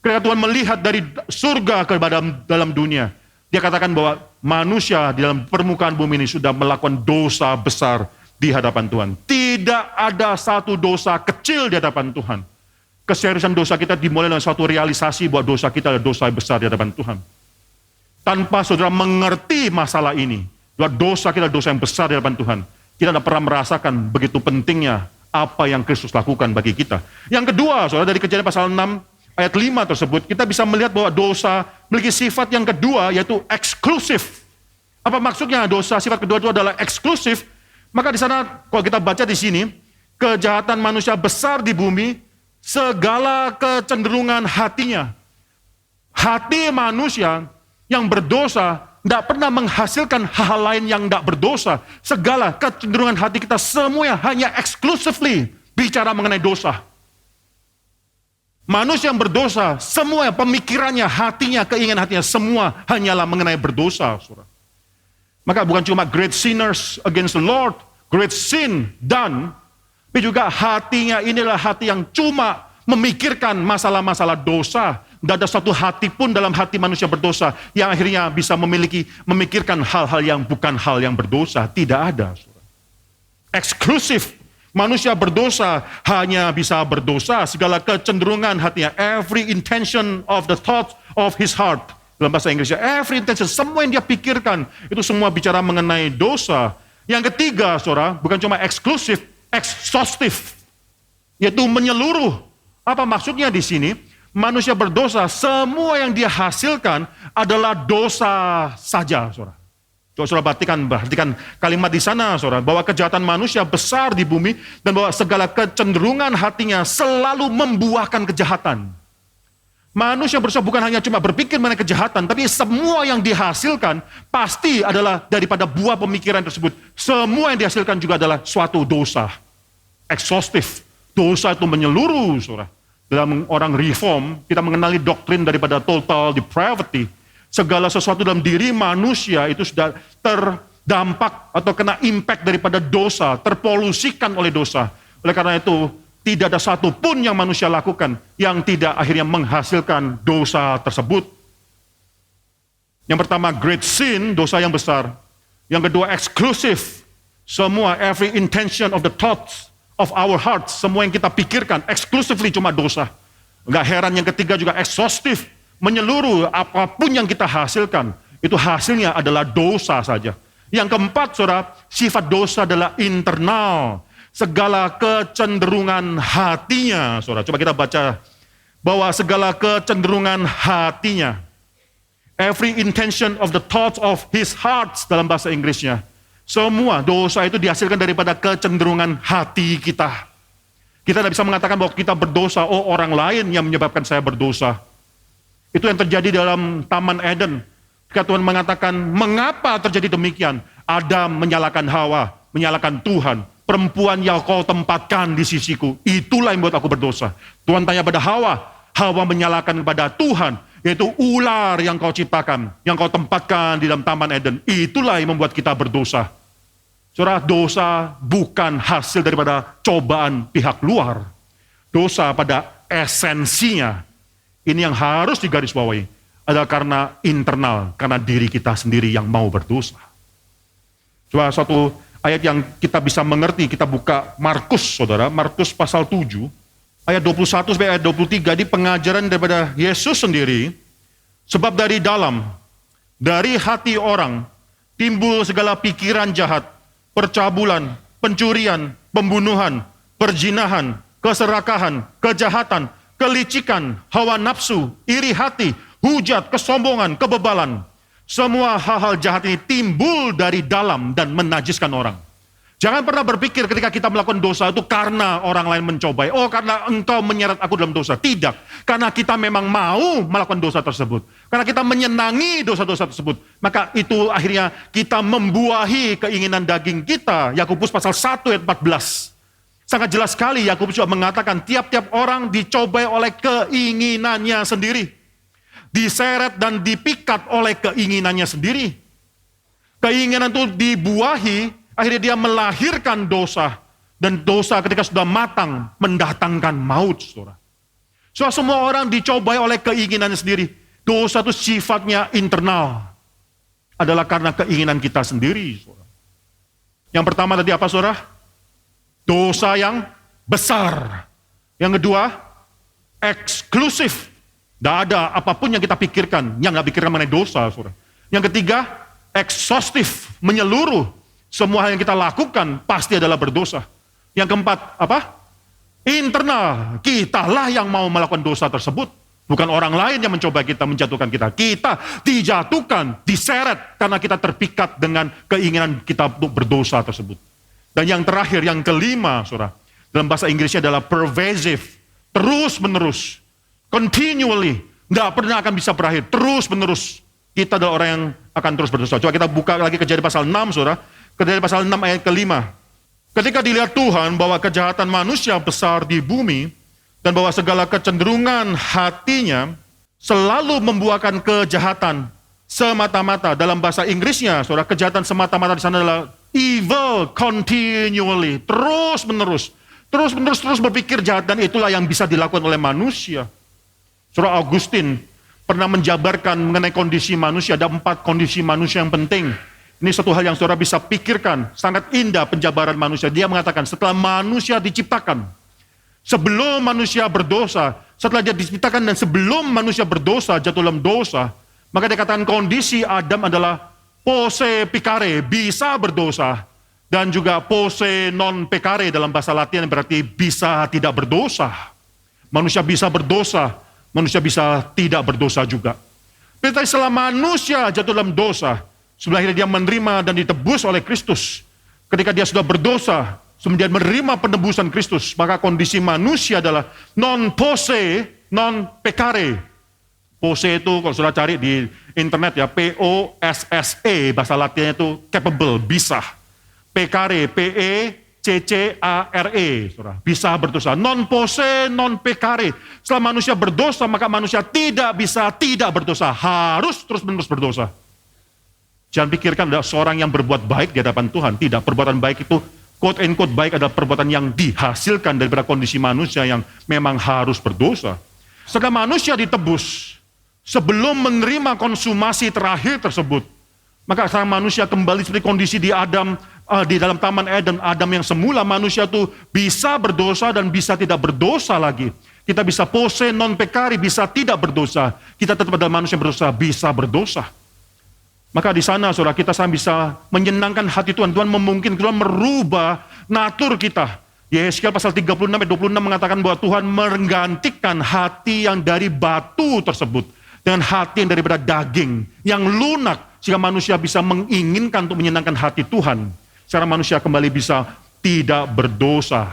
Ketika Tuhan melihat dari surga ke dalam dunia, dia katakan bahwa manusia di dalam permukaan bumi ini sudah melakukan dosa besar di hadapan Tuhan. Tidak ada satu dosa kecil di hadapan Tuhan. Keseriusan dosa kita dimulai dengan suatu realisasi bahwa dosa kita adalah dosa besar di hadapan Tuhan. Tanpa saudara mengerti masalah ini, bahwa dosa kita adalah dosa yang besar di hadapan Tuhan, kita tidak pernah merasakan begitu pentingnya apa yang Kristus lakukan bagi kita. Yang kedua, saudara, dari Kejadian pasal 6 ayat 5 tersebut, kita bisa melihat bahwa dosa memiliki sifat yang kedua, yaitu eksklusif. Apa maksudnya dosa sifat kedua itu adalah eksklusif? Maka di sana, kalau kita baca di sini, kejahatan manusia besar di bumi, segala kecenderungan hatinya. Hati manusia yang berdosa tidak pernah menghasilkan hal lain yang tidak berdosa. Segala kecenderungan hati kita semuanya hanya exclusively bicara mengenai dosa. Manusia yang berdosa, semua pemikirannya, hatinya, keinginan hatinya, semua hanyalah mengenai berdosa. Saudara. Maka bukan cuma great sinners against the Lord, great sin done, tapi juga hatinya inilah hati yang cuma memikirkan masalah-masalah dosa. Tidak ada satu hati pun dalam hati manusia berdosa yang akhirnya bisa memikirkan hal-hal yang bukan hal yang berdosa. Tidak ada. Eksklusif. Manusia berdosa hanya bisa berdosa. Segala kecenderungan hatinya. Every intention of the thoughts of his heart. Dalam bahasa Inggrisnya. Every intention. Semua yang dia pikirkan. Itu semua bicara mengenai dosa. Yang ketiga, saudara, bukan cuma eksklusif. Exhaustive. Yaitu menyeluruh. Apa maksudnya di sini? Manusia berdosa, semua yang dia hasilkan adalah dosa saja, saudara. Coba saudara perhatikan kalimat di sana, saudara, bahwa kejahatan manusia besar di bumi dan bahwa segala kecenderungan hatinya selalu membuahkan kejahatan. Manusia berdosa bukan hanya cuma berpikir mengenai kejahatan, tapi semua yang dihasilkan pasti adalah daripada buah pemikiran tersebut. Semua yang dihasilkan juga adalah suatu dosa. Exhaustive. Dosa itu menyeluruh, saudara. Dalam orang reform, kita mengenali doktrin daripada total depravity. Segala sesuatu dalam diri manusia itu sudah terdampak atau kena impact daripada dosa, terpolusikan oleh dosa. Oleh karena itu, tidak ada satu pun yang manusia lakukan yang tidak akhirnya menghasilkan dosa tersebut. Yang pertama, great sin, dosa yang besar. Yang kedua, exclusive. Semua, every intention of the thoughts of our hearts, semua yang kita pikirkan, exclusively cuma dosa. Enggak heran yang ketiga juga exhaustive, menyeluruh apapun yang kita hasilkan, itu hasilnya adalah dosa saja. Yang keempat, saudara, sifat dosa adalah internal. Segala kecenderungan hatinya, saudara. Coba kita baca, bahwa segala kecenderungan hatinya. Every intention of the thoughts of his hearts, dalam bahasa Inggrisnya. Semua dosa itu dihasilkan daripada kecenderungan hati kita. Kita tidak bisa mengatakan bahwa kita berdosa, oh orang lain yang menyebabkan saya berdosa. Itu yang terjadi dalam Taman Eden. Ketika Tuhan mengatakan, mengapa terjadi demikian? Adam menyalahkan Hawa, menyalahkan Tuhan. Perempuan yang kau tempatkan di sisiku, itulah yang membuat aku berdosa. Tuhan tanya pada Hawa, Hawa menyalahkan kepada Tuhan, yaitu ular yang kau ciptakan, yang kau tempatkan di dalam Taman Eden. Itulah yang membuat kita berdosa. Saudara, dosa bukan hasil daripada cobaan pihak luar. Dosa pada esensinya, ini yang harus digarisbawahi, adalah karena internal, karena diri kita sendiri yang mau berdosa. Coba satu ayat yang kita bisa mengerti, kita buka Markus, saudara, Markus pasal 7, ayat 21 sampai ayat 23, di pengajaran daripada Yesus sendiri, sebab dari dalam, dari hati orang, timbul segala pikiran jahat, percabulan, pencurian, pembunuhan, perzinahan, keserakahan, kejahatan, kelicikan, hawa nafsu, iri hati, hujat, kesombongan, kebebalan. Semua hal-hal jahat ini timbul dari dalam dan menajiskan orang. Jangan pernah berpikir ketika kita melakukan dosa itu karena orang lain mencobai. Oh, karena engkau menyeret aku dalam dosa. Tidak. Karena kita memang mau melakukan dosa tersebut. Karena kita menyenangi dosa-dosa tersebut. Maka itu akhirnya kita membuahi keinginan daging kita. Yakobus pasal 1 ayat 14. Sangat jelas sekali Yakobus juga mengatakan tiap-tiap orang dicobai oleh keinginannya sendiri. Diseret dan dipikat oleh keinginannya sendiri. Keinginan itu dibuahi, akhirnya dia melahirkan dosa. Dan dosa ketika sudah matang, mendatangkan maut, saudara. So, semua orang dicobai oleh keinginannya sendiri. Dosa itu sifatnya internal. Adalah karena keinginan kita sendiri, saudara. Yang pertama tadi apa, saudara? Dosa yang besar. Yang kedua, eksklusif. Tidak ada apapun yang kita pikirkan, yang nggak pikirkan mengenai dosa, saudara. Yang ketiga, exhaustive, menyeluruh. Semua hal yang kita lakukan pasti adalah berdosa. Yang keempat, apa? Internal, kitalah yang mau melakukan dosa tersebut. Bukan orang lain yang mencoba kita, menjatuhkan kita. Kita dijatuhkan, diseret karena kita terpikat dengan keinginan kita untuk berdosa tersebut. Dan yang terakhir, yang kelima, saudara, dalam bahasa Inggrisnya adalah pervasive, terus menerus, continually, tidak pernah akan bisa berakhir, terus menerus. Kita adalah orang yang akan terus berdosa. Coba kita buka lagi Kejadian pasal 6, saudara. Kejadian pasal 6 ayat kelima. Ketika dilihat Tuhan bahwa kejahatan manusia besar di bumi, dan bahwa segala kecenderungan hatinya selalu membuahkan kejahatan semata-mata. Dalam bahasa Inggrisnya, saudara, kejahatan semata-mata di sana adalah evil continually, terus menerus berpikir jahat, dan itulah yang bisa dilakukan oleh manusia. Saudara Augustine pernah menjabarkan mengenai kondisi manusia, ada 4 kondisi manusia yang penting. Ini satu hal yang saudara bisa pikirkan, sangat indah penjabaran manusia. Dia mengatakan setelah manusia diciptakan, sebelum manusia berdosa, setelah dia diciptakan dan sebelum manusia berdosa, jatuh dalam dosa, maka dia katakan kondisi Adam adalah posse pecare, bisa berdosa, dan juga posse non pecare dalam bahasa Latin berarti bisa tidak berdosa. Manusia bisa berdosa, manusia bisa tidak berdosa juga. Tetapi setelah manusia jatuh dalam dosa, setelah akhirnya dia menerima dan ditebus oleh Kristus, ketika dia sudah berdosa, kemudian menerima penebusan Kristus, maka kondisi manusia adalah non posse, non pecare. Posse itu kalau sudah cari di internet ya, P-O-S-S-E, bahasa Latinnya itu capable, bisa. Pecare, P-E-C-C-A-R-E, bisa berdosa. Non posse, non pecare. Setelah manusia berdosa, maka manusia tidak bisa tidak berdosa, harus terus-menerus berdosa. Jangan pikirkan ada seorang yang berbuat baik di hadapan Tuhan. Tidak, perbuatan baik itu quote and quote baik adalah perbuatan yang dihasilkan daripada kondisi manusia yang memang harus berdosa. Setelah manusia ditebus, sebelum menerima konsumasi terakhir tersebut, maka sekarang manusia kembali seperti kondisi di Adam, di dalam Taman Eden, Adam yang semula manusia itu bisa berdosa dan bisa tidak berdosa lagi. Kita bisa posse non pecare, bisa tidak berdosa. Kita tetap adalah manusia yang berdosa, bisa berdosa. Maka di sana, saudara, kita bisa menyenangkan hati Tuhan. Tuhan memungkinkan, Tuhan merubah natur kita. Yeskiel pasal 36 ayat 26 mengatakan bahwa Tuhan menggantikan hati yang dari batu tersebut dengan hati yang daripada daging, yang lunak, sehingga manusia bisa menginginkan untuk menyenangkan hati Tuhan. Secara manusia kembali bisa tidak berdosa.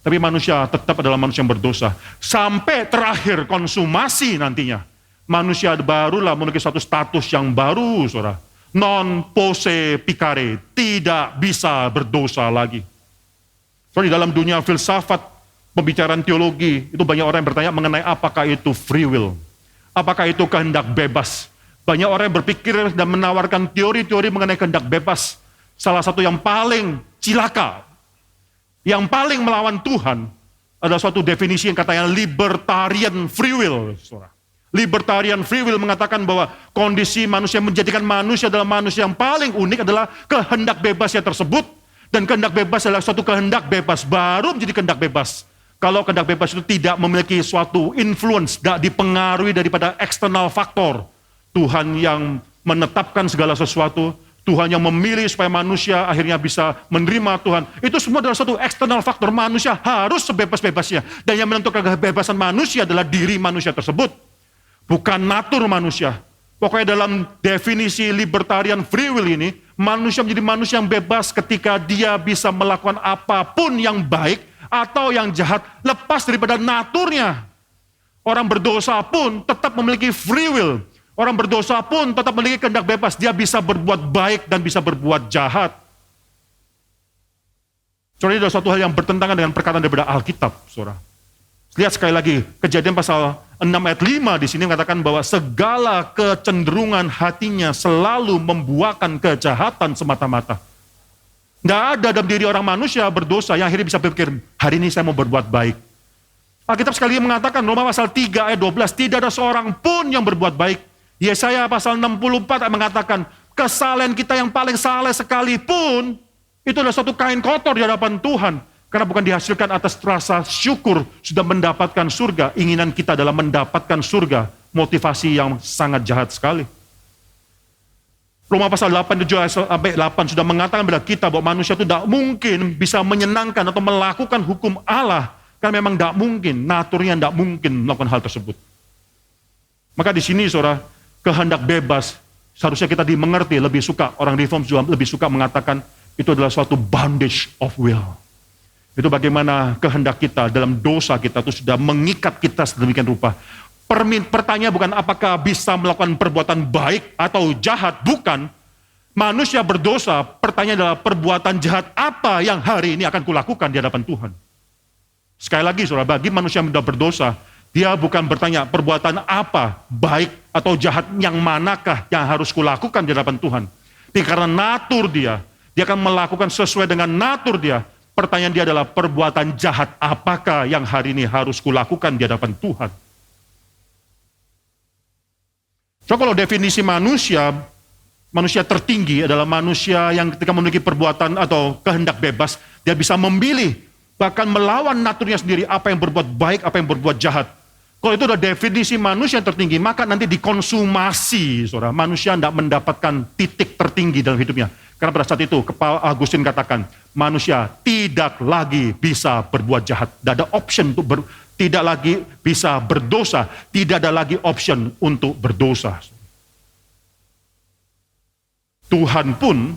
Tapi manusia tetap adalah manusia yang berdosa. Sampai terakhir konsumasi nantinya. Manusia barulah memiliki satu status yang baru, saudara. Non posse pecare, tidak bisa berdosa lagi. So, di dalam dunia filsafat, pembicaraan teologi, itu banyak orang yang bertanya mengenai apakah itu free will. Apakah itu kehendak bebas. Banyak orang yang berpikir dan menawarkan teori-teori mengenai kehendak bebas. Salah satu yang paling cilaka, yang paling melawan Tuhan, adalah suatu definisi yang katanya libertarian free will, saudara. Libertarian free will mengatakan bahwa kondisi manusia menjadikan manusia adalah manusia yang paling unik adalah kehendak bebasnya tersebut. Dan kehendak bebas adalah suatu kehendak bebas, baru menjadi kehendak bebas. Kalau kehendak bebas itu tidak memiliki suatu influence, tidak dipengaruhi daripada eksternal faktor. Tuhan yang menetapkan segala sesuatu, Tuhan yang memilih supaya manusia akhirnya bisa menerima Tuhan. Itu semua adalah suatu eksternal faktor. Manusia harus sebebas-bebasnya. Dan yang menentukan kebebasan manusia adalah diri manusia tersebut. Bukan natur manusia. Pokoknya dalam definisi libertarian free will ini, manusia menjadi manusia yang bebas ketika dia bisa melakukan apapun yang baik atau yang jahat lepas daripada naturnya. Orang berdosa pun tetap memiliki free will. Orang berdosa pun tetap memiliki kehendak bebas. Dia bisa berbuat baik dan bisa berbuat jahat. Saudara, ini adalah suatu hal yang bertentangan dengan perkataan daripada Alkitab, saudara. Lihat sekali lagi, Kejadian pasal 6 ayat 5 di sini mengatakan bahwa segala kecenderungan hatinya selalu membuahkan kejahatan semata-mata. Tidak ada dalam diri orang manusia berdosa yang akhirnya bisa berpikir, hari ini saya mau berbuat baik. Alkitab sekali mengatakan, Roma pasal 3 ayat 12, tidak ada seorang pun yang berbuat baik. Yesaya pasal 64 mengatakan, kesalahan kita yang paling salah sekalipun, itu adalah suatu kain kotor di hadapan Tuhan. Karena bukan dihasilkan atas rasa syukur sudah mendapatkan surga. Inginan kita adalah mendapatkan surga. Motivasi yang sangat jahat sekali. Roma pasal 8, 7-8 sudah mengatakan kepada kita bahwa manusia itu tidak mungkin bisa menyenangkan atau melakukan hukum Allah. Karena memang tidak mungkin, naturnya tidak mungkin melakukan hal tersebut. Maka di sini saudara, kehendak bebas, seharusnya kita dimengerti, lebih suka, orang reform juga lebih suka mengatakan, itu adalah suatu bondage of will. Itu bagaimana kehendak kita dalam dosa kita itu sudah mengikat kita sedemikian rupa. Pertanyaan bukan apakah bisa melakukan perbuatan baik atau jahat, bukan. Manusia berdosa, pertanyaan adalah perbuatan jahat apa yang hari ini akan kulakukan di hadapan Tuhan. Sekali lagi saudara, bagi manusia yang sudah berdosa, dia bukan bertanya perbuatan apa, baik atau jahat yang manakah yang harus kulakukan di hadapan Tuhan. Tapi karena natur dia akan melakukan sesuai dengan natur dia. Pertanyaan dia adalah perbuatan jahat apakah yang hari ini harus kulakukan di hadapan Tuhan. So kalau definisi manusia tertinggi adalah manusia yang ketika memiliki perbuatan atau kehendak bebas, dia bisa memilih, bahkan melawan naturnya sendiri apa yang berbuat baik, apa yang berbuat jahat. Kalau itu adalah definisi manusia yang tertinggi, maka nanti dikonsumasi, saudara. Manusia tidak mendapatkan titik tertinggi dalam hidupnya. Karena pada saat itu, Kepala Agustin katakan, manusia tidak lagi bisa berbuat jahat. Tidak ada option untuk tidak lagi bisa berdosa. Tidak ada lagi option untuk berdosa. Tuhan pun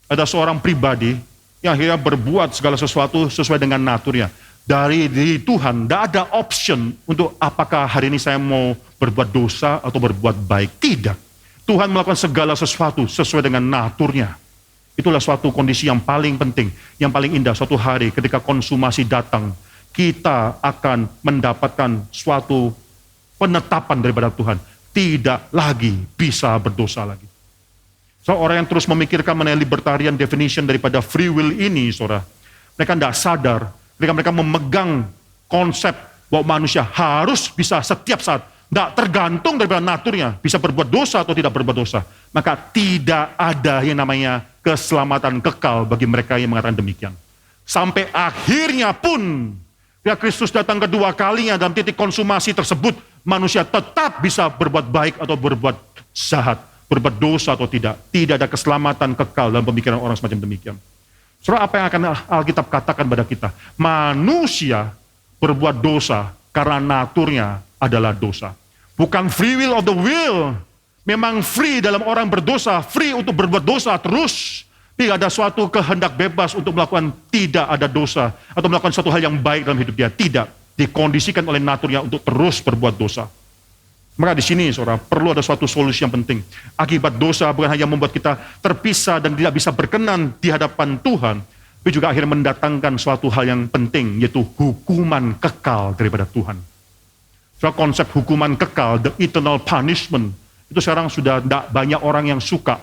ada seorang pribadi yang akhirnya berbuat segala sesuatu sesuai dengan naturnya. Dari diri Tuhan, tidak ada option untuk apakah hari ini saya mau berbuat dosa atau berbuat baik. Tidak. Tuhan melakukan segala sesuatu sesuai dengan naturnya. Itulah suatu kondisi yang paling penting, yang paling indah. Suatu hari ketika konsumasi datang, kita akan mendapatkan suatu penetapan daripada Tuhan. Tidak lagi bisa berdosa lagi. So, orang yang terus memikirkan mengenai libertarian definition daripada free will ini, saudara, mereka tidak sadar, ketika mereka memegang konsep bahwa manusia harus bisa setiap saat, tidak tergantung daripada naturnya, bisa berbuat dosa atau tidak berbuat dosa, maka tidak ada yang namanya keselamatan kekal bagi mereka yang mengatakan demikian. Sampai akhirnya pun, ketika Kristus datang kedua kalinya dalam titik konsumasi tersebut, manusia tetap bisa berbuat baik atau berbuat jahat, berbuat dosa atau tidak. Tidak ada keselamatan kekal dalam pemikiran orang semacam demikian. Saudara, apa yang akan Alkitab katakan pada kita? Manusia berbuat dosa karena naturnya adalah dosa. Bukan free will of the will. Memang free dalam orang berdosa, free untuk berbuat dosa terus. Tidak ada suatu kehendak bebas untuk melakukan tidak ada dosa. Atau melakukan suatu hal yang baik dalam hidup dia. Tidak. Dikondisikan oleh naturnya untuk terus berbuat dosa. Maka di sini saudara, perlu ada suatu solusi yang penting. Akibat dosa bukan hanya membuat kita terpisah dan tidak bisa berkenan di hadapan Tuhan, tapi juga akhirnya mendatangkan suatu hal yang penting, yaitu hukuman kekal daripada Tuhan. Soal konsep hukuman kekal, the eternal punishment, itu sekarang sudah tidak banyak orang yang suka.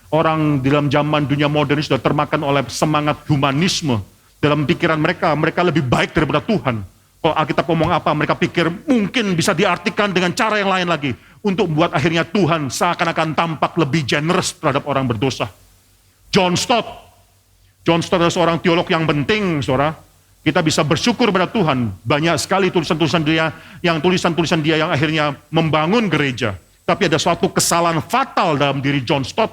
Orang di dalam zaman dunia modern sudah termakan oleh semangat humanisme. Dalam pikiran mereka lebih baik daripada Tuhan. Kalau Alkitab ngomong apa, mereka pikir mungkin bisa diartikan dengan cara yang lain lagi. Untuk membuat akhirnya Tuhan seakan-akan tampak lebih generous terhadap orang berdosa. John Stott adalah seorang teolog yang penting, saudara. Kita bisa bersyukur pada Tuhan. Banyak sekali tulisan-tulisan dia yang akhirnya membangun gereja. Tapi ada suatu kesalahan fatal dalam diri John Stott.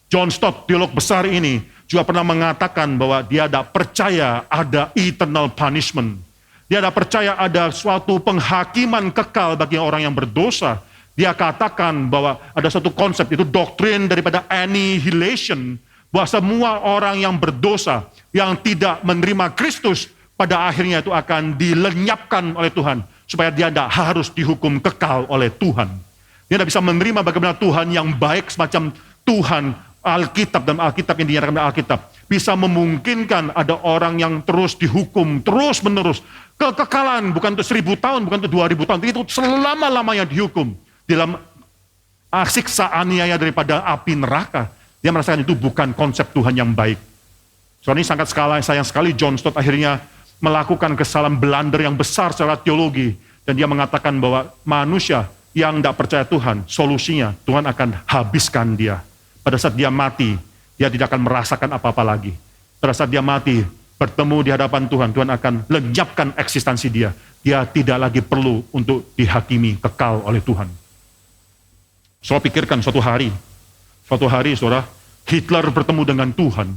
John Stott, teolog besar ini, juga pernah mengatakan bahwa dia tidak percaya ada eternal punishment. Dia tidak percaya ada suatu penghakiman kekal bagi orang yang berdosa. Dia katakan bahwa ada satu konsep, itu doktrin daripada annihilation, bahwa semua orang yang berdosa, yang tidak menerima Kristus, pada akhirnya itu akan dilenyapkan oleh Tuhan, supaya dia tidak harus dihukum kekal oleh Tuhan. Dia tidak bisa menerima bagaimana Tuhan yang baik semacam Tuhan Alkitab dan Alkitab yang dinyatakan Alkitab bisa memungkinkan ada orang yang terus dihukum, terus menerus. Kekekalan bukan untuk 1000 tahun, bukan untuk 2000 tahun, itu selama-lamanya dihukum. Dalam siksa aniaya daripada api neraka. Dia merasakan itu bukan konsep Tuhan yang baik. Soalnya ini sayang sekali John Stott akhirnya melakukan kesalahan blunder yang besar secara teologi. Dan dia mengatakan bahwa manusia yang tidak percaya Tuhan, solusinya Tuhan akan habiskan dia. Pada saat dia mati, dia tidak akan merasakan apa-apa lagi. Pada saat dia mati, bertemu di hadapan Tuhan, Tuhan akan lenyapkan eksistensi dia. Dia tidak lagi perlu untuk dihakimi kekal oleh Tuhan. Saya pikirkan suatu hari, saudara, Hitler bertemu dengan Tuhan.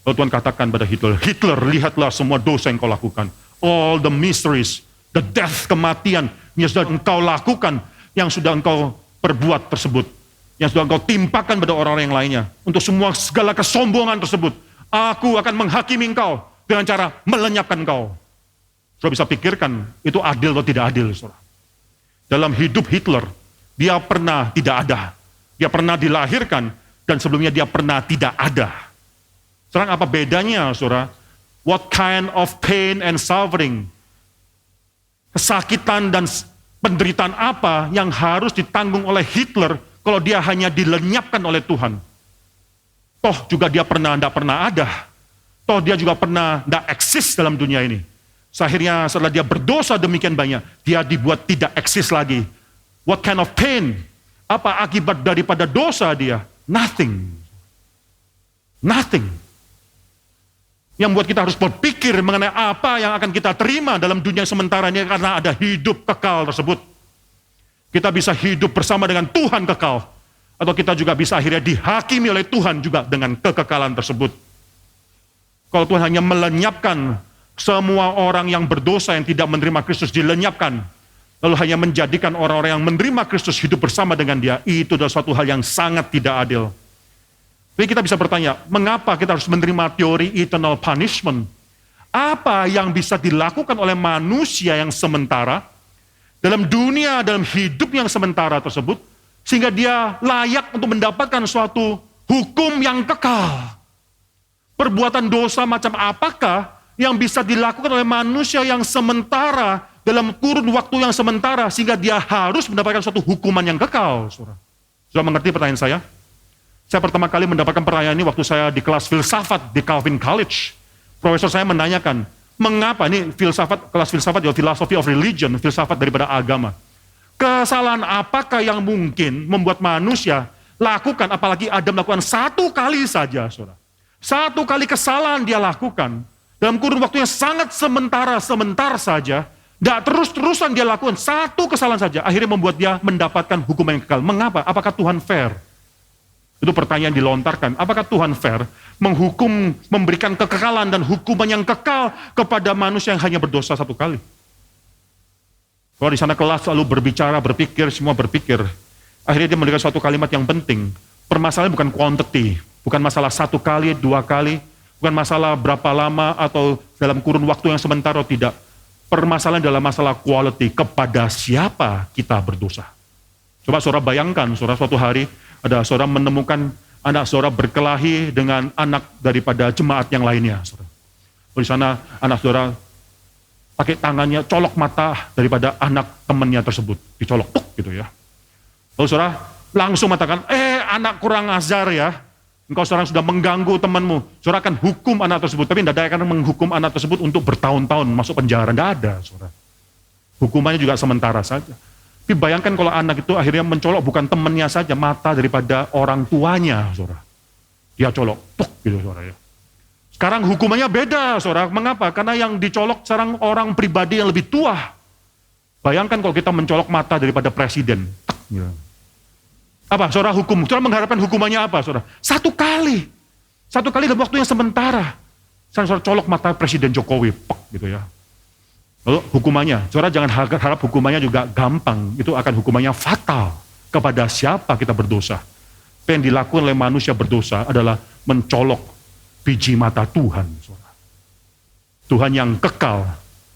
Lalu Tuhan katakan pada Hitler, Hitler, lihatlah semua dosa yang kau lakukan. All the mysteries, the death, kematian, yang sudah engkau lakukan. yang sudah engkau perbuat tersebut, yang sudah engkau timpakan pada orang-orang yang lainnya, untuk semua segala kesombongan tersebut, aku akan menghakimi engkau dengan cara melenyapkan engkau. Saudara bisa pikirkan, itu adil atau tidak adil, saudara. Dalam hidup Hitler, dia pernah tidak ada. Dia pernah dilahirkan, dan sebelumnya dia pernah tidak ada. Sekarang apa bedanya, saudara? What kind of pain and suffering? Kesakitan dan penderitaan apa yang harus ditanggung oleh Hitler kalau dia hanya dilenyapkan oleh Tuhan? Toh juga dia tidak pernah ada. Toh dia juga pernah tidak eksis dalam dunia ini. Akhirnya setelah dia berdosa demikian banyak, dia dibuat tidak eksis lagi. What kind of pain? Apa akibat daripada dosa dia? Nothing. Nothing. Yang membuat kita harus berpikir mengenai apa yang akan kita terima dalam dunia sementara ini karena ada hidup kekal tersebut. Kita bisa hidup bersama dengan Tuhan kekal. Atau kita juga bisa akhirnya dihakimi oleh Tuhan juga dengan kekekalan tersebut. Kalau Tuhan hanya melenyapkan semua orang yang berdosa yang tidak menerima Kristus dilenyapkan, lalu hanya menjadikan orang-orang yang menerima Kristus hidup bersama dengan dia, itu adalah suatu hal yang sangat tidak adil. Jadi kita bisa bertanya, mengapa kita harus menerima teori eternal punishment? Apa yang bisa dilakukan oleh manusia yang sementara, dalam dunia, dalam hidup yang sementara tersebut, sehingga dia layak untuk mendapatkan suatu hukum yang kekal? Perbuatan dosa macam apakah yang bisa dilakukan oleh manusia yang sementara dalam kurun waktu yang sementara sehingga dia harus mendapatkan suatu hukuman yang kekal? Sudah mengerti pertanyaan saya? Saya pertama kali mendapatkan pertanyaan ini waktu saya di kelas filsafat di Calvin College. Profesor saya menanyakan, mengapa ini kelas filsafat ya, philosophy of religion, filsafat daripada agama. Kesalahan apakah yang mungkin membuat manusia lakukan, apalagi Adam lakukan satu kali saja, saudara. Satu kali kesalahan dia lakukan, dalam kurun waktu yang sangat sebentar saja, tidak terus-terusan dia lakukan satu kesalahan saja, akhirnya membuat dia mendapatkan hukuman yang kekal. Mengapa? Apakah Tuhan fair? Itu pertanyaan dilontarkan. Apakah Tuhan fair menghukum, memberikan kekekalan dan hukuman yang kekal kepada manusia yang hanya berdosa satu kali? Kalau di sana kelas lalu berbicara, berpikir, semua berpikir. Akhirnya dia memberikan suatu kalimat yang penting. Permasalahan bukan quantity, bukan masalah satu kali, dua kali, bukan masalah berapa lama atau dalam kurun waktu yang sebentar atau tidak. Permasalahan adalah masalah quality, kepada siapa kita berdosa. Coba saudara bayangkan, saudara suatu hari ada saudara menemukan anak saudara berkelahi dengan anak daripada jemaat yang lainnya. Saudara. Di sana anak saudara pakai tangannya colok mata daripada anak temannya tersebut. Dicolok, tuk gitu ya. Lalu saudara langsung mengatakan, anak kurang ajar ya. Engkau sekarang sudah mengganggu temanmu. Saudara akan hukum anak tersebut. Tapi tidak ada akan menghukum anak tersebut untuk bertahun-tahun masuk penjara. Tidak ada, saudara. Hukumannya juga sementara saja. Tapi bayangkan kalau anak itu akhirnya mencolok bukan temannya saja, mata daripada orang tuanya, saudara. Dia colok, tuk gitu, saudara ya. Sekarang hukumannya beda, saudara. Mengapa? Karena yang dicolok sekarang orang pribadi yang lebih tua. Bayangkan kalau kita mencolok mata daripada presiden. Tuk, gitu. Apa, saudara hukum? Saudara mengharapkan hukumannya apa, saudara? Satu kali dalam waktu yang sementara. Saudara colok mata Presiden Jokowi, pek gitu ya. Lalu hukumannya, saudara jangan harap hukumannya juga gampang. Itu akan hukumannya fatal kepada siapa kita berdosa. Apa yang dilakukan oleh manusia berdosa adalah mencolok biji mata Tuhan, saudara. Tuhan yang kekal,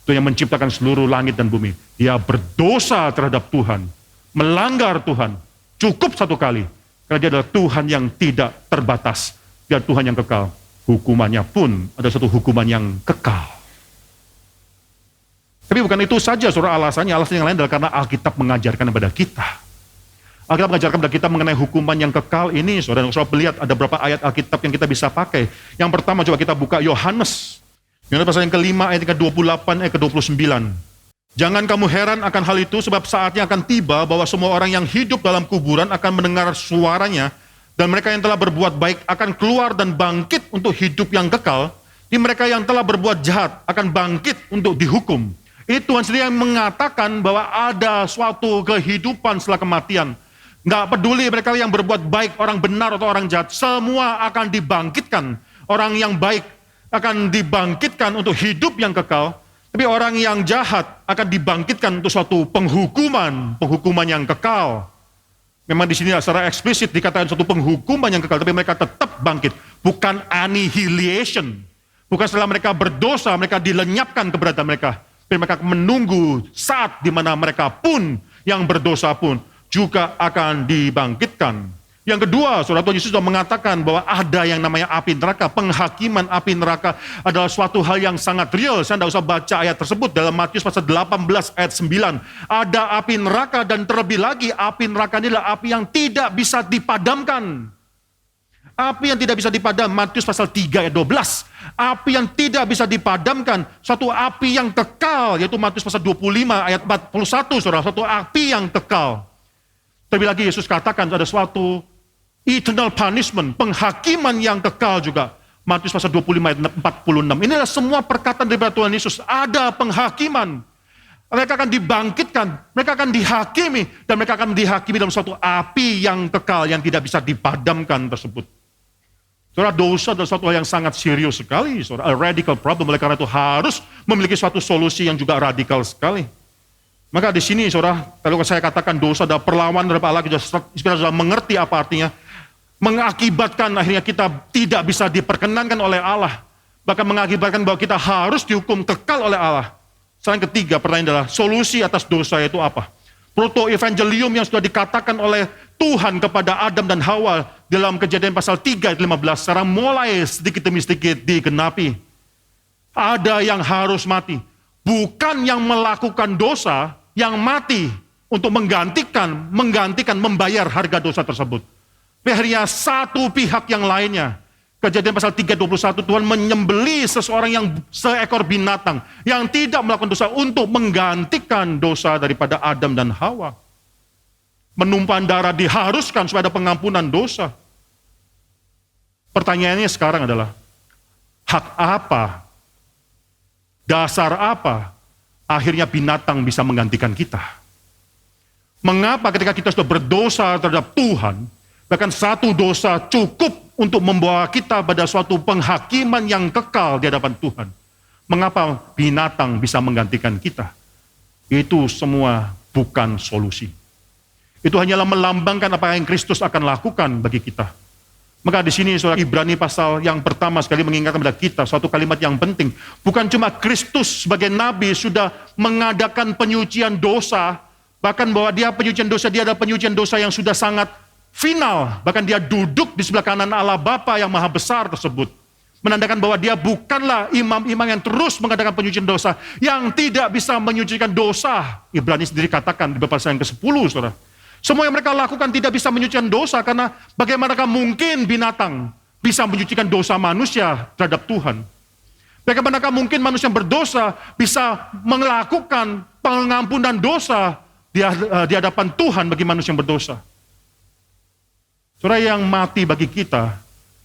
Tuhan yang menciptakan seluruh langit dan bumi. Dia berdosa terhadap Tuhan, melanggar Tuhan. Cukup satu kali, karena dia adalah Tuhan yang tidak terbatas. Dia Tuhan yang kekal. Hukumannya pun ada satu hukuman yang kekal. Tapi bukan itu saja, saudara, alasannya yang lain adalah karena Alkitab mengajarkan kepada kita. Alkitab mengajarkan kepada kita mengenai hukuman yang kekal ini, saudara. Saudara lihat ada beberapa ayat Alkitab yang kita bisa pakai. Yang pertama coba kita buka Yohanes. Yohanes pasal yang kelima, ayat ke-28, ayat ke-29. Jangan kamu heran akan hal itu, sebab saatnya akan tiba bahwa semua orang yang hidup dalam kuburan akan mendengar suaranya, dan mereka yang telah berbuat baik akan keluar dan bangkit untuk hidup yang kekal, di mereka yang telah berbuat jahat akan bangkit untuk dihukum. Ini Tuhan sendiri yang mengatakan bahwa ada suatu kehidupan setelah kematian. Nggak peduli mereka yang berbuat baik, orang benar atau orang jahat, semua akan dibangkitkan. Orang yang baik akan dibangkitkan untuk hidup yang kekal, Tapi orang yang jahat akan dibangkitkan untuk suatu penghukuman yang kekal. Memang di sini secara eksplisit dikatakan suatu penghukuman yang kekal, tapi mereka tetap bangkit. Bukan annihilation. Bukan setelah mereka berdosa, mereka dilenyapkan keberadaan mereka. Tapi mereka menunggu saat di mana mereka pun yang berdosa pun juga akan dibangkitkan. Yang kedua, saudara, Tuhan Yesus sudah mengatakan bahwa ada yang namanya api neraka. Penghakiman api neraka adalah suatu hal yang sangat real. Saya tidak usah baca ayat tersebut dalam Matius pasal 18 ayat 9. Ada api neraka dan terlebih lagi api neraka ini adalah api yang tidak bisa dipadamkan. Api yang tidak bisa dipadam, Matius pasal 3 ayat 12. Api yang tidak bisa dipadamkan, suatu api yang kekal, yaitu Matius pasal 25 ayat 41, saudara. Suatu api yang kekal. Terlebih lagi Yesus katakan ada suatu eternal punishment, penghakiman yang kekal juga. Matius pasal 25 ayat 46. Inilah semua perkataan daripada Tuhan Yesus. Ada penghakiman. Mereka akan dibangkitkan, mereka akan dihakimi, dan mereka akan dihakimi dalam suatu api yang kekal, yang tidak bisa dipadamkan tersebut. Saudara, dosa adalah suatu hal yang sangat serius sekali, saudara. A radical problem, oleh karena itu harus memiliki suatu solusi yang juga radikal sekali. Maka di sini, saudara, kalau saya katakan dosa adalah perlawanan dari Allah, kita sudah mengerti apa artinya. Mengakibatkan akhirnya kita tidak bisa diperkenankan oleh Allah. Bahkan mengakibatkan bahwa kita harus dihukum kekal oleh Allah. Yang ketiga, pertanyaan adalah solusi atas dosa itu apa? Proto-evangelium yang sudah dikatakan oleh Tuhan kepada Adam dan Hawa dalam Kejadian pasal 3 ayat 15, sekarang mulai sedikit demi sedikit digenapi. Ada yang harus mati. Bukan yang melakukan dosa, yang mati untuk menggantikan, membayar harga dosa tersebut. Akhirnya satu pihak yang lainnya. Kejadian pasal 3:21, Tuhan menyembelih seseorang yang seekor binatang yang tidak melakukan dosa untuk menggantikan dosa daripada Adam dan Hawa. Menumpahkan darah diharuskan supaya ada pengampunan dosa. Pertanyaannya sekarang adalah, hak apa, dasar apa akhirnya binatang bisa menggantikan kita? Mengapa ketika kita sudah berdosa terhadap Tuhan, bahkan satu dosa cukup untuk membawa kita pada suatu penghakiman yang kekal di hadapan Tuhan. Mengapa binatang bisa menggantikan kita? Itu semua bukan solusi. Itu hanyalah melambangkan apa yang Kristus akan lakukan bagi kita. Maka di sini saudara, Ibrani pasal yang pertama sekali mengingatkan kepada kita suatu kalimat yang penting. Bukan cuma Kristus sebagai nabi sudah mengadakan penyucian dosa, bahkan bahwa dia penyucian dosa, dia adalah penyucian dosa yang sudah sangat final, bahkan dia duduk di sebelah kanan Allah Bapa yang maha besar tersebut. Menandakan bahwa dia bukanlah imam-imam yang terus mengadakan penyucian dosa, yang tidak bisa menyucikan dosa. Ibrani sendiri katakan di pasal yang ke-10, saudara. Semua yang mereka lakukan tidak bisa menyucikan dosa, karena bagaimanakah mungkin binatang bisa menyucikan dosa manusia terhadap Tuhan? Bagaimanakah mungkin manusia yang berdosa bisa melakukan pengampunan dosa di hadapan Tuhan bagi manusia yang berdosa? Saudara, yang mati bagi kita,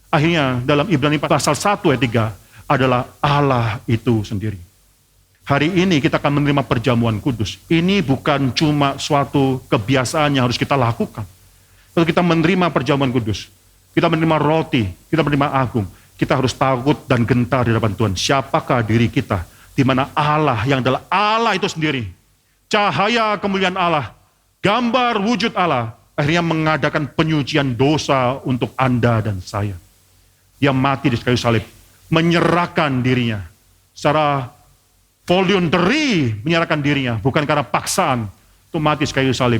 akhirnya dalam Ibrani pasal 1 ayat 3 adalah Allah itu sendiri. Hari ini kita akan menerima perjamuan kudus. Ini bukan cuma suatu kebiasaan yang harus kita lakukan. Kalau kita menerima perjamuan kudus, kita menerima roti, kita menerima agung, kita harus takut dan gentar di hadapan Tuhan. Siapakah diri kita? Di mana Allah yang adalah Allah itu sendiri. Cahaya kemuliaan Allah, gambar wujud Allah, akhirnya mengadakan penyucian dosa untuk Anda dan saya. Dia mati di kayu salib, menyerahkan dirinya. Secara voluntary menyerahkan dirinya, bukan karena paksaan untuk mati di kayu salib.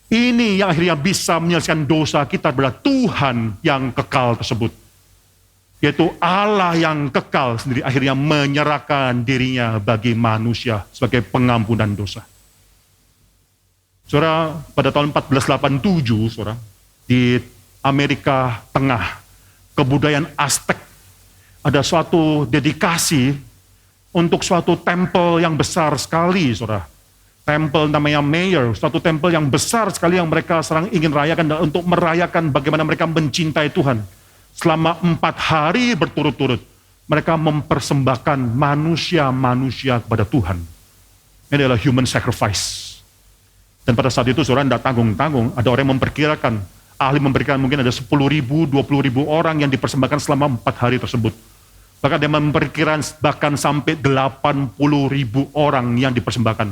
Ini yang akhirnya bisa menyelesaikan dosa kita kepada Tuhan yang kekal tersebut. Yaitu Allah yang kekal sendiri akhirnya menyerahkan dirinya bagi manusia sebagai pengampunan dosa. Saudara, pada tahun 1487, saudara, di Amerika Tengah, kebudayaan Aztec, ada suatu dedikasi untuk suatu tempel yang besar sekali, saudara. Tempel namanya Mayer, suatu tempel yang besar sekali yang mereka sekarang ingin rayakan untuk merayakan bagaimana mereka mencintai Tuhan. Selama 4 hari berturut-turut, mereka mempersembahkan manusia-manusia kepada Tuhan. Ini adalah human sacrifice. Dan pada saat itu saudara tidak tanggung-tanggung, ada orang yang memperkirakan, ahli memperkirakan mungkin ada 10.000, 20.000 orang yang dipersembahkan selama 4 hari tersebut. Bahkan dia memperkirakan bahkan sampai 80.000 orang yang dipersembahkan.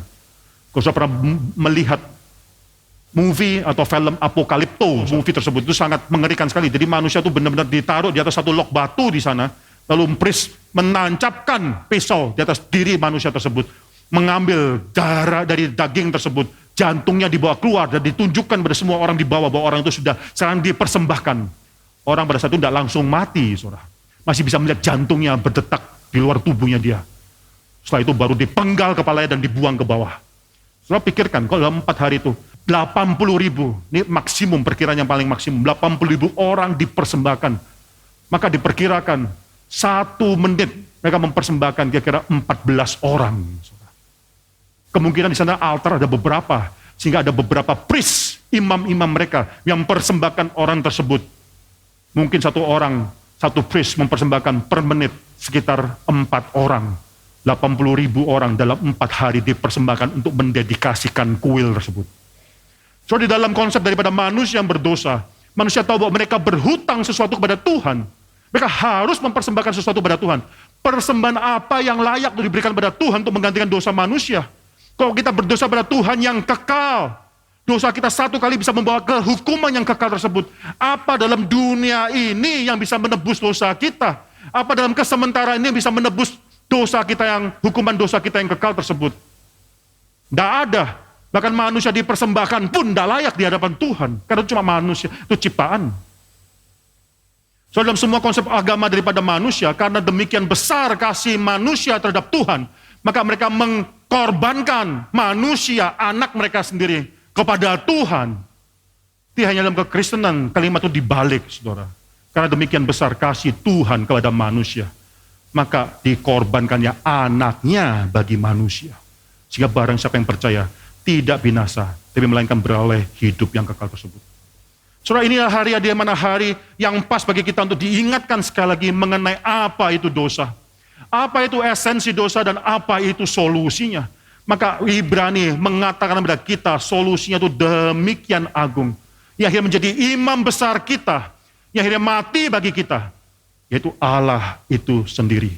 Kalau sudah pernah melihat movie atau film Apokalipto, movie tersebut itu sangat mengerikan sekali. Jadi manusia itu benar-benar ditaruh di atas satu log batu di sana, lalu priest menancapkan pisau di atas diri manusia tersebut, mengambil darah dari daging tersebut, jantungnya dibawa keluar dan ditunjukkan pada semua orang di bawah bahwa orang itu sudah sekarang dipersembahkan. Orang pada saat itu tidak langsung mati, saudara. Masih bisa melihat jantungnya berdetak di luar tubuhnya dia. Setelah itu baru dipenggal kepalanya dan dibuang ke bawah. Saudara pikirkan, kalau dalam 4 hari itu 80.000, ini maksimum, perkiraan yang paling maksimum, 80.000 orang dipersembahkan. Maka diperkirakan 1 menit mereka mempersembahkan kira-kira 14 orang. Kemungkinan di sana altar ada beberapa, sehingga ada beberapa priest, imam-imam mereka yang mempersembahkan orang tersebut. Mungkin satu priest mempersembahkan per menit sekitar 4 orang. 80.000 orang dalam 4 hari dipersembahkan untuk mendedikasikan kuil tersebut. So di dalam konsep daripada manusia yang berdosa, manusia tahu bahwa mereka berhutang sesuatu kepada Tuhan. Mereka harus mempersembahkan sesuatu kepada Tuhan. Persembahan apa yang layak untuk diberikan kepada Tuhan untuk menggantikan dosa manusia? Kalau kita berdosa pada Tuhan yang kekal, dosa kita satu kali bisa membawa ke hukuman yang kekal tersebut. Apa dalam dunia ini yang bisa menebus dosa kita? Apa dalam kesementara ini yang bisa menebus dosa kita hukuman dosa kita yang kekal tersebut? Tidak ada. Bahkan manusia dipersembahkan pun tidak layak di hadapan Tuhan. Karena itu cuma manusia, itu ciptaan. So dalam semua konsep agama daripada manusia, karena demikian besar kasih manusia terhadap Tuhan, maka mereka mengkorbankan manusia, anak mereka sendiri kepada Tuhan. Tidak hanya dalam kekristenan, kalimat itu dibalik, saudara. Karena demikian besar kasih Tuhan kepada manusia, maka dikorbankannya anaknya bagi manusia. Sehingga barang siapa yang percaya, tidak binasa, tapi melainkan beroleh hidup yang kekal tersebut. Saudara, inilah hari di mana hari yang pas bagi kita untuk diingatkan sekali lagi mengenai apa itu dosa. Apa itu esensi dosa dan apa itu solusinya. Maka Ibrani mengatakan kepada kita solusinya itu demikian agung. Yang akhirnya menjadi imam besar kita, yang akhirnya mati bagi kita, yaitu Allah itu sendiri.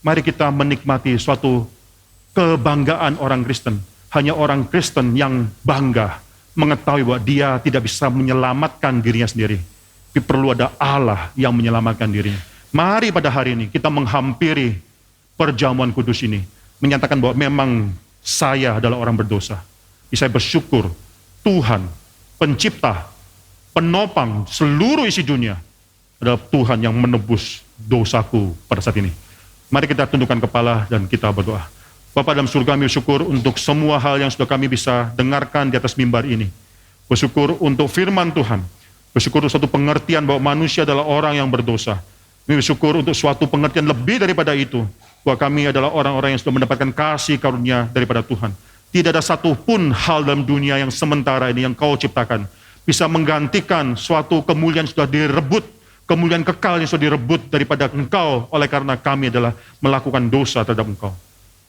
Mari kita menikmati suatu kebanggaan orang Kristen. Hanya orang Kristen yang bangga mengetahui bahwa dia tidak bisa menyelamatkan dirinya sendiri. Tapi perlu ada Allah yang menyelamatkan dirinya. Mari pada hari ini kita menghampiri perjamuan kudus ini. Menyatakan bahwa memang saya adalah orang berdosa. Saya bersyukur Tuhan, pencipta, penopang seluruh isi dunia adalah Tuhan yang menebus dosaku pada saat ini. Mari kita tundukkan kepala dan kita berdoa. Bapa dalam surga, kami bersyukur untuk semua hal yang sudah kami bisa dengarkan di atas mimbar ini. Bersyukur untuk firman Tuhan. Bersyukur untuk suatu pengertian bahwa manusia adalah orang yang berdosa. Kami bersyukur untuk suatu pengertian lebih daripada itu, bahwa kami adalah orang-orang yang sudah mendapatkan kasih karunia daripada Tuhan. Tidak ada satupun hal dalam dunia yang sementara ini yang Kau ciptakan bisa menggantikan suatu kemuliaan yang sudah direbut, kemuliaan kekal yang sudah direbut daripada Engkau, oleh karena kami adalah melakukan dosa terhadap Engkau.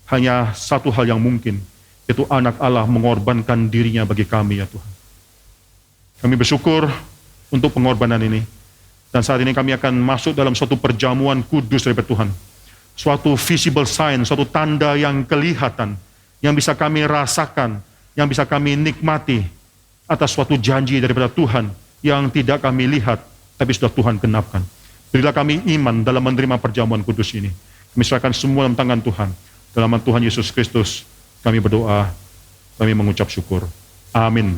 Hanya satu hal yang mungkin, yaitu anak Allah mengorbankan dirinya bagi kami, ya Tuhan. Kami bersyukur untuk pengorbanan ini. Dan saat ini kami akan masuk dalam suatu perjamuan kudus daripada Tuhan. Suatu visible sign, suatu tanda yang kelihatan, yang bisa kami rasakan, yang bisa kami nikmati atas suatu janji daripada Tuhan yang tidak kami lihat, tapi sudah Tuhan genapkan. Berilah kami iman dalam menerima perjamuan kudus ini. Kami serahkan semua dalam tangan Tuhan. Dalam nama Tuhan Yesus Kristus, kami berdoa, kami mengucap syukur. Amin.